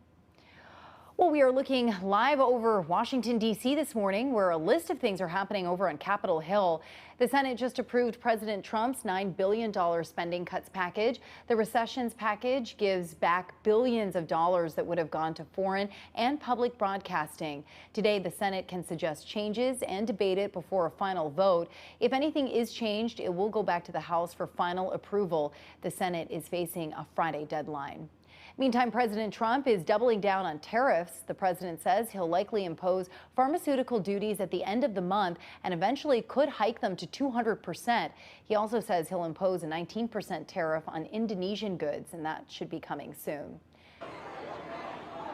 Well, we are looking live over Washington, D.C. this morning, where a list of things are happening over on Capitol Hill. The Senate just approved President Trump's $9 billion spending cuts package. The recessions package gives back billions of dollars that would have gone to foreign and public broadcasting. Today, the Senate can suggest changes and debate it before a final vote. If anything is changed, it will go back to the House for final approval. The Senate is facing a Friday deadline. Meantime, President Trump is doubling down on tariffs. The president says he'll likely impose pharmaceutical duties at the end of the month and eventually could hike them to 200%. He also says he'll impose a 19% tariff on Indonesian goods, and that should be coming soon.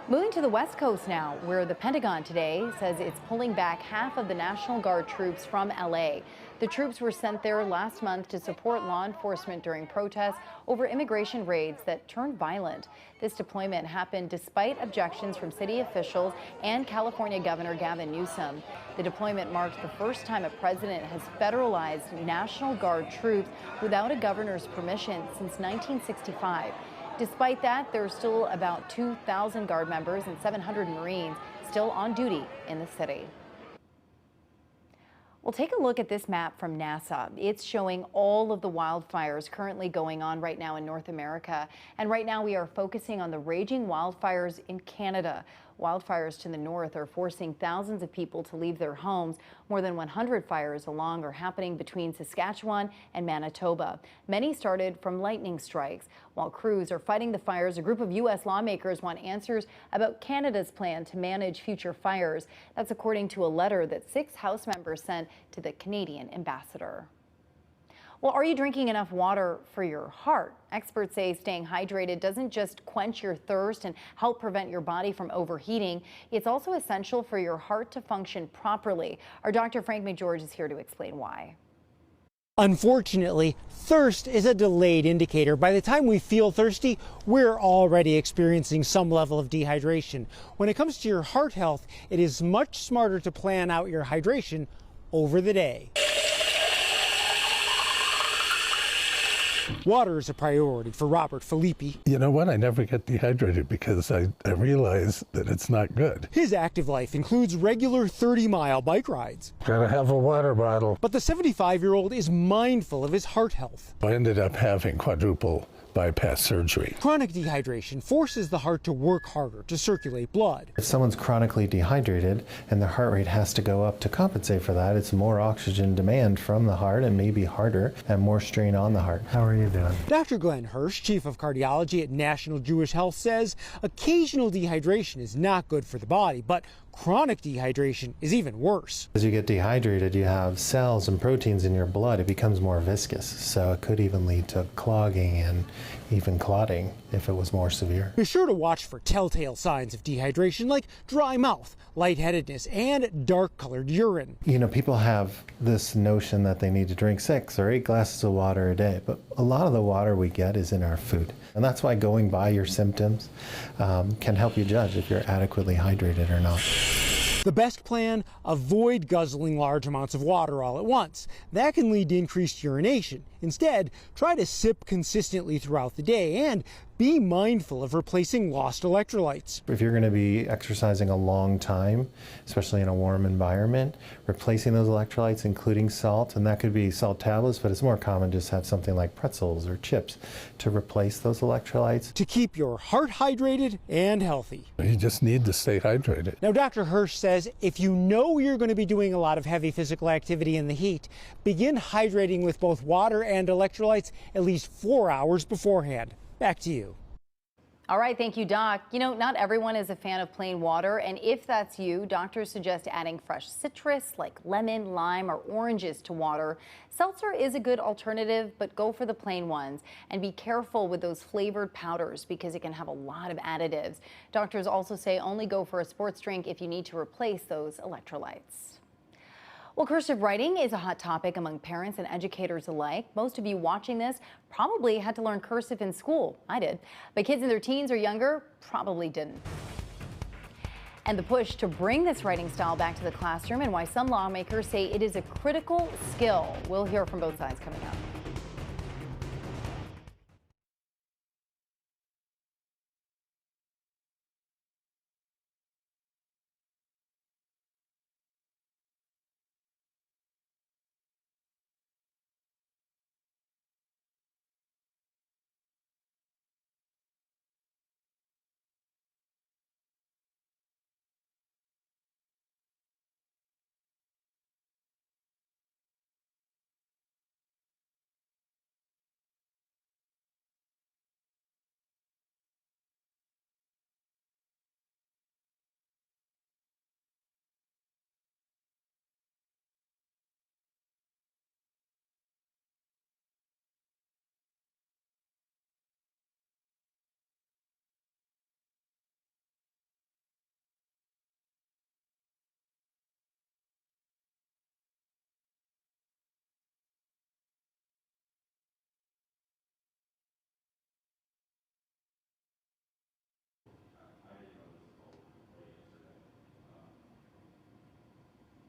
Moving to the West Coast now, where the Pentagon today says it's pulling back half of the National Guard troops from L.A. The troops were sent there last month to support law enforcement during protests over immigration raids that turned violent. This deployment happened despite objections from city officials and California Governor Gavin Newsom. The deployment marks the first time a president has federalized National Guard troops without a governor's permission since 1965. Despite that, there are still about 2,000 Guard members and 700 Marines still on duty in the city. Well, take a look at this map from NASA. It's showing all of the wildfires currently going on right now in North America. And right now we are focusing on the raging wildfires in Canada. Wildfires to the north are forcing thousands of people to leave their homes. More than 100 fires along are happening between Saskatchewan and Manitoba. Many started from lightning strikes. While crews are fighting the fires, a group of U.S. lawmakers want answers about Canada's plan to manage future fires. That's according to a letter that 6 House members sent to the Canadian ambassador. Well, are you drinking enough water for your heart? Experts say staying hydrated doesn't just quench your thirst and help prevent your body from overheating. It's also essential for your heart to function properly. Our Dr. Frank McGeorge is here to explain why. Unfortunately, thirst is a delayed indicator. By the time we feel thirsty, we're already experiencing some level of dehydration. When it comes to your heart health, it is much smarter to plan out your hydration over the day. Water is a priority for Robert Filippi. You know what? I never get dehydrated because I realize that it's not good. His active life includes regular 30-mile bike rides. Gotta have a water bottle. But the 75-year-old is mindful of his heart health. I ended up having quadruple bypass surgery. Chronic dehydration forces the heart to work harder to circulate blood. If someone's chronically dehydrated and their heart rate has to go up to compensate for that, it's more oxygen demand from the heart and maybe harder and more strain on the heart. How are you doing? Dr. Glenn Hirsch, chief of cardiology at National Jewish Health, says occasional dehydration is not good for the body, but chronic dehydration is even worse. As you get dehydrated, you have cells and proteins in your blood. It becomes more viscous, so it could even lead to clogging and even clotting if it was more severe. Be sure to watch for telltale signs of dehydration like dry mouth, lightheadedness, and dark-colored urine. You know, people have this notion that they need to drink 6 or 8 glasses of water a day, but a lot of the water we get is in our food. And that's why going by your symptoms can help you judge if you're adequately hydrated or not. The best plan, avoid guzzling large amounts of water all at once. That can lead to increased urination. Instead, try to sip consistently throughout the day and be mindful of replacing lost electrolytes. If you're going to be exercising a long time, especially in a warm environment, replacing those electrolytes, including salt, and that could be salt tablets, but it's more common just to have something like pretzels or chips to replace those electrolytes. To keep your heart hydrated and healthy. You just need to stay hydrated. Now, Dr. Hirsch says if you know you're going to be doing a lot of heavy physical activity in the heat, begin hydrating with both water and electrolytes at least 4 hours beforehand. Back to you. All right, thank you, Doc. You know, not everyone is a fan of plain water, and if that's you, doctors suggest adding fresh citrus like lemon, lime, or oranges to water. Seltzer is a good alternative, but go for the plain ones. And be careful with those flavored powders because it can have a lot of additives. Doctors also say only go for a sports drink if you need to replace those electrolytes. Well, cursive writing is a hot topic among parents and educators alike. Most of you watching this probably had to learn cursive in school. I did. But kids in their teens or younger probably didn't. And the push to bring this writing style back to the classroom and why some lawmakers say it is a critical skill. We'll hear from both sides coming up.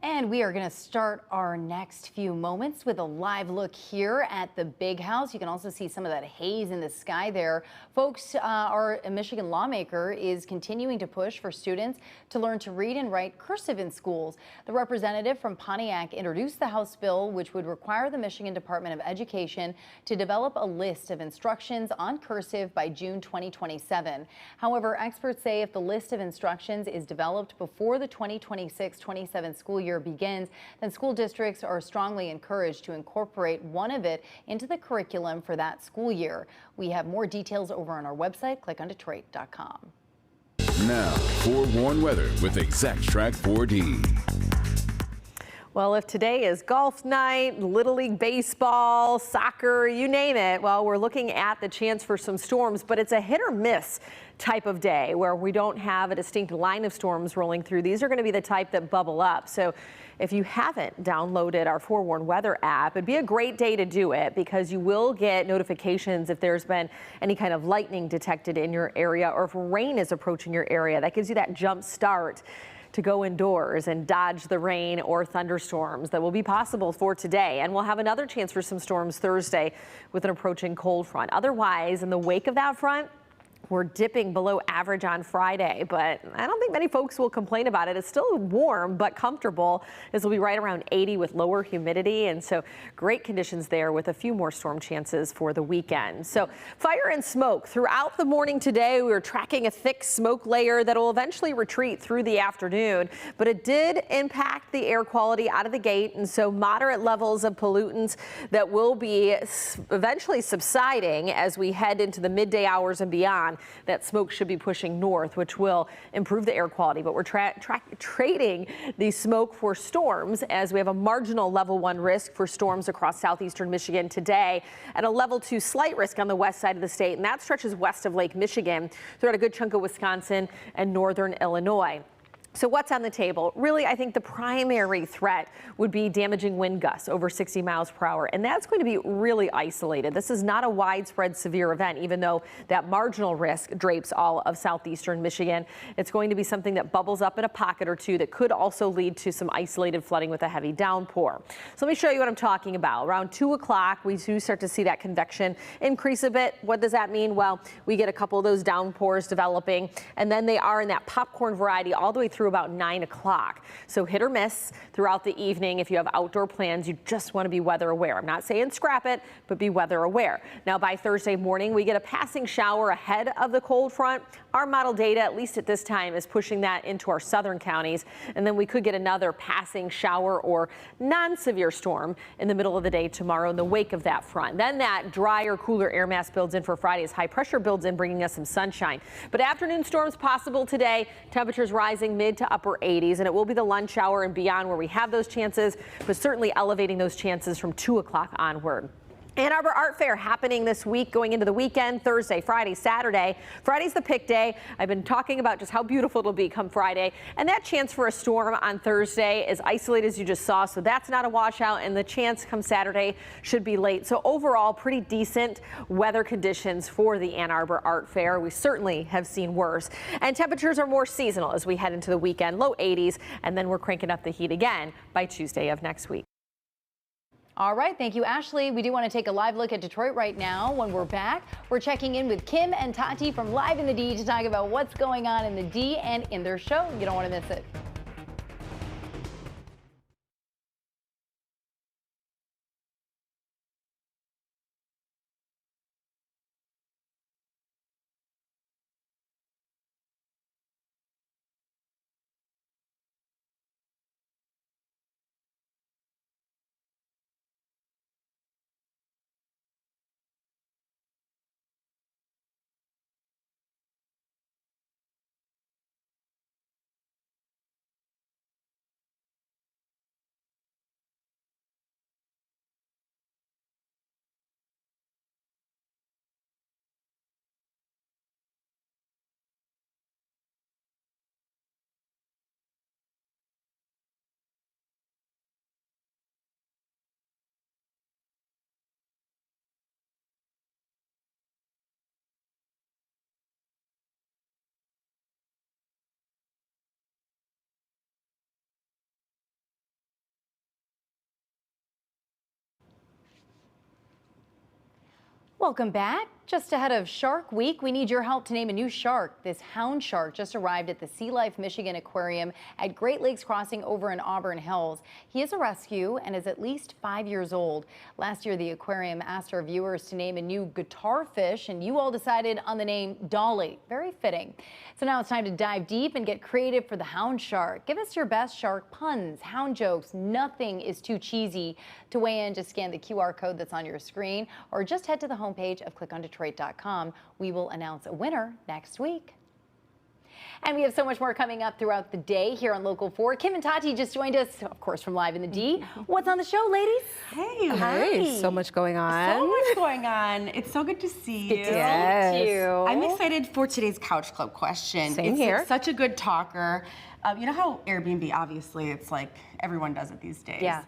And we are going to start our next few moments with a live look here at the Big House. You can also see some of that haze in the sky there. Folks, our Michigan lawmaker is continuing to push for students to learn to read and write cursive in schools. The representative from Pontiac introduced the House bill, which would require the Michigan Department of Education to develop a list of instructions on cursive by June 2027. However, experts say if the list of instructions is developed before the 2026-27 school year begins, then school districts are strongly encouraged to incorporate one of it into the curriculum for that school year. We have more details over on our website, clickondetroit.com. Now, forewarned weather with Exact Track 4D. Well, if today is golf night, Little League baseball, soccer, you name it, well, we're looking at the chance for some storms, but it's a hit or miss type of day where we don't have a distinct line of storms rolling through. These are going to be the type that bubble up. So if you haven't downloaded our Forewarned Weather app, it'd be a great day to do it because you will get notifications if there's been any kind of lightning detected in your area or if rain is approaching your area. That gives you that jump start to go indoors and dodge the rain or thunderstorms that will be possible for today. And we'll have another chance for some storms Thursday with an approaching cold front. Otherwise, in the wake of that front, we're dipping below average on Friday, but I don't think many folks will complain about it. It's still warm but comfortable. This will be right around 80 with lower humidity, and so great conditions there with a few more storm chances for the weekend. So fire and smoke throughout the morning today. We were tracking a thick smoke layer that will eventually retreat through the afternoon, but it did impact the air quality out of the gate, and so moderate levels of pollutants that will be eventually subsiding as we head into the midday hours and beyond. That smoke should be pushing north, which will improve the air quality. But we're trading the smoke for storms as we have a marginal level 1 risk for storms across southeastern Michigan today and a level 2 slight risk on the west side of the state. And that stretches west of Lake Michigan throughout a good chunk of Wisconsin and northern Illinois. So what's on the table? Really, I think the primary threat would be damaging wind gusts over 60 miles per hour, and that's going to be really isolated. This is not a widespread severe event, even though that marginal risk drapes all of southeastern Michigan. It's going to be something that bubbles up in a pocket or two that could also lead to some isolated flooding with a heavy downpour. So let me show you what I'm talking about. Around 2 o'clock, we do start to see that convection increase a bit. What does that mean? Well, we get a couple of those downpours developing, and then they are in that popcorn variety all the way through about 9 o'clock. So hit or miss throughout the evening. If you have outdoor plans, you just want to be weather aware. I'm not saying scrap it, but be weather aware. Now by Thursday morning, we get a passing shower ahead of the cold front. Our model data, at least at this time, is pushing that into our southern counties. And then we could get another passing shower or non-severe storm in the middle of the day tomorrow in the wake of that front. Then that drier, cooler air mass builds in for Friday as high pressure builds in, bringing us some sunshine. But afternoon storms possible today. Temperatures rising mid to upper 80s, and it will be the lunch hour and beyond where we have those chances, but certainly elevating those chances from 2 o'clock onward. Ann Arbor Art Fair happening this week going into the weekend, Thursday, Friday, Saturday. Friday's the pick day. I've been talking about just how beautiful it'll be come Friday. And that chance for a storm on Thursday is isolated as you just saw. So that's not a washout. And the chance come Saturday should be late. So overall, pretty decent weather conditions for the Ann Arbor Art Fair. We certainly have seen worse. And temperatures are more seasonal as we head into the weekend, low 80s. And then we're cranking up the heat again by Tuesday of next week. All right, thank you, Ashley. We do want to take a live look at Detroit right now. When we're back, we're checking in with Kim and Tati from Live in the D to talk about what's going on in the D and in their show. You don't want to miss it. Welcome back. Just ahead of Shark Week, we need your help to name a new shark. This hound shark just arrived at the Sea Life Michigan Aquarium at Great Lakes Crossing over in Auburn Hills. He is a rescue and is at least 5 years old. Last year, the aquarium asked our viewers to name a new guitar fish, and you all decided on the name Dolly. Very fitting. So now it's time to dive deep and get creative for the hound shark. Give us your best shark puns, hound jokes. Nothing is too cheesy. To weigh in, just scan the QR code that's on your screen or just head to the homepage of clickondetroit.com. We will announce a winner next week. And we have so much more coming up throughout the day here on Local 4. Kim and Tati just joined us, of course, from Live in the D. What's on the show, ladies? Hey, Hi. So much going on. So much going on. It's so good to see you. Good to see you. I'm excited for today's Couch Club question. Same it's here. Such a good talker. You know how Airbnb, obviously, it's like everyone does it these days. Yeah.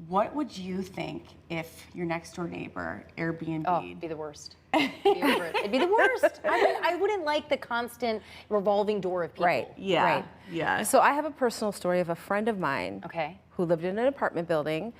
What would you think if your next door neighbor Airbnb? Oh, it'd be the worst. It'd be the worst. I wouldn't like the constant revolving door of people. Right. Yeah. Right. Yeah. So I have a personal story of a friend of mine who lived in an apartment building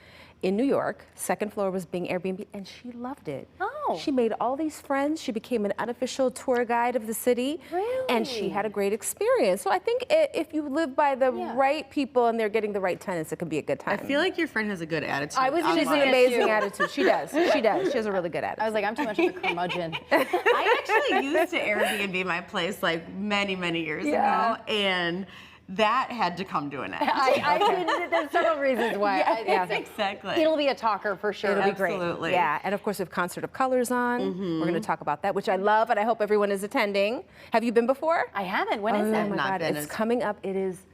in New York. Second floor was being Airbnb, and she loved it. Oh. She made all these friends. She became an unofficial tour guide of the city. Really? And she had a great experience. So I think if you live by the right people and they're getting the right tenants, it can be a good time. I feel like your friend has a good attitude. I was gonna She's say an amazing too. attitude. She does. She does. She has a really good attitude. I was like, I'm too much of a curmudgeon. I actually used to Airbnb my place like many, many years ago, and that had to come to an end. I mean, there's several reasons why. Yeah, exactly. It'll be a talker for sure. It'll be great. Absolutely. Yeah, and of course, we have Concert of Colors on. We're going to talk about that, which I love, and I hope everyone is attending. Have you been before? I haven't. When is it? Oh my God, it's coming up. It is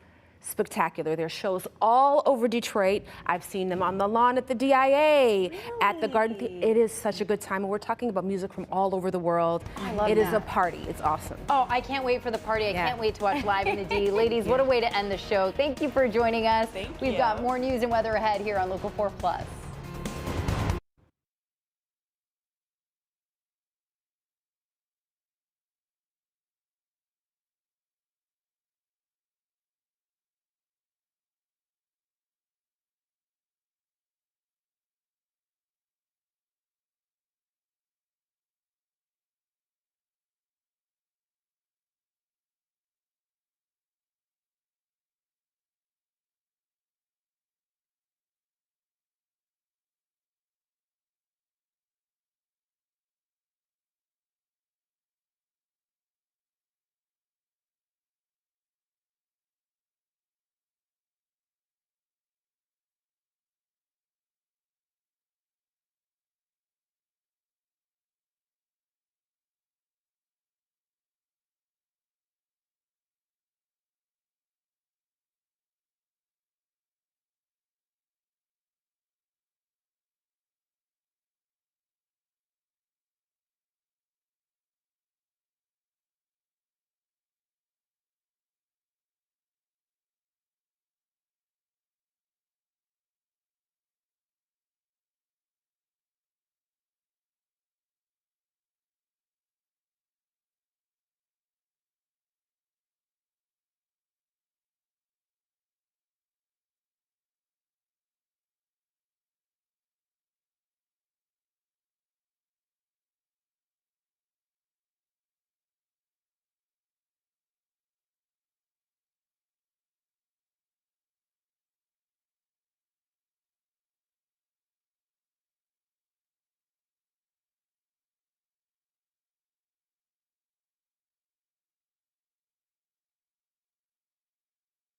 spectacular. There are shows all over Detroit. I've seen them on the lawn at the DIA, at the Garden. It is such a good time, and we're talking about music from all over the world. I love It is that. a party. It's awesome. Oh, I can't wait for the party. I can't wait to watch Live in the D. Ladies, what a way to end the show. Thank you for joining us. We've got more news and weather ahead here on Local 4 Plus.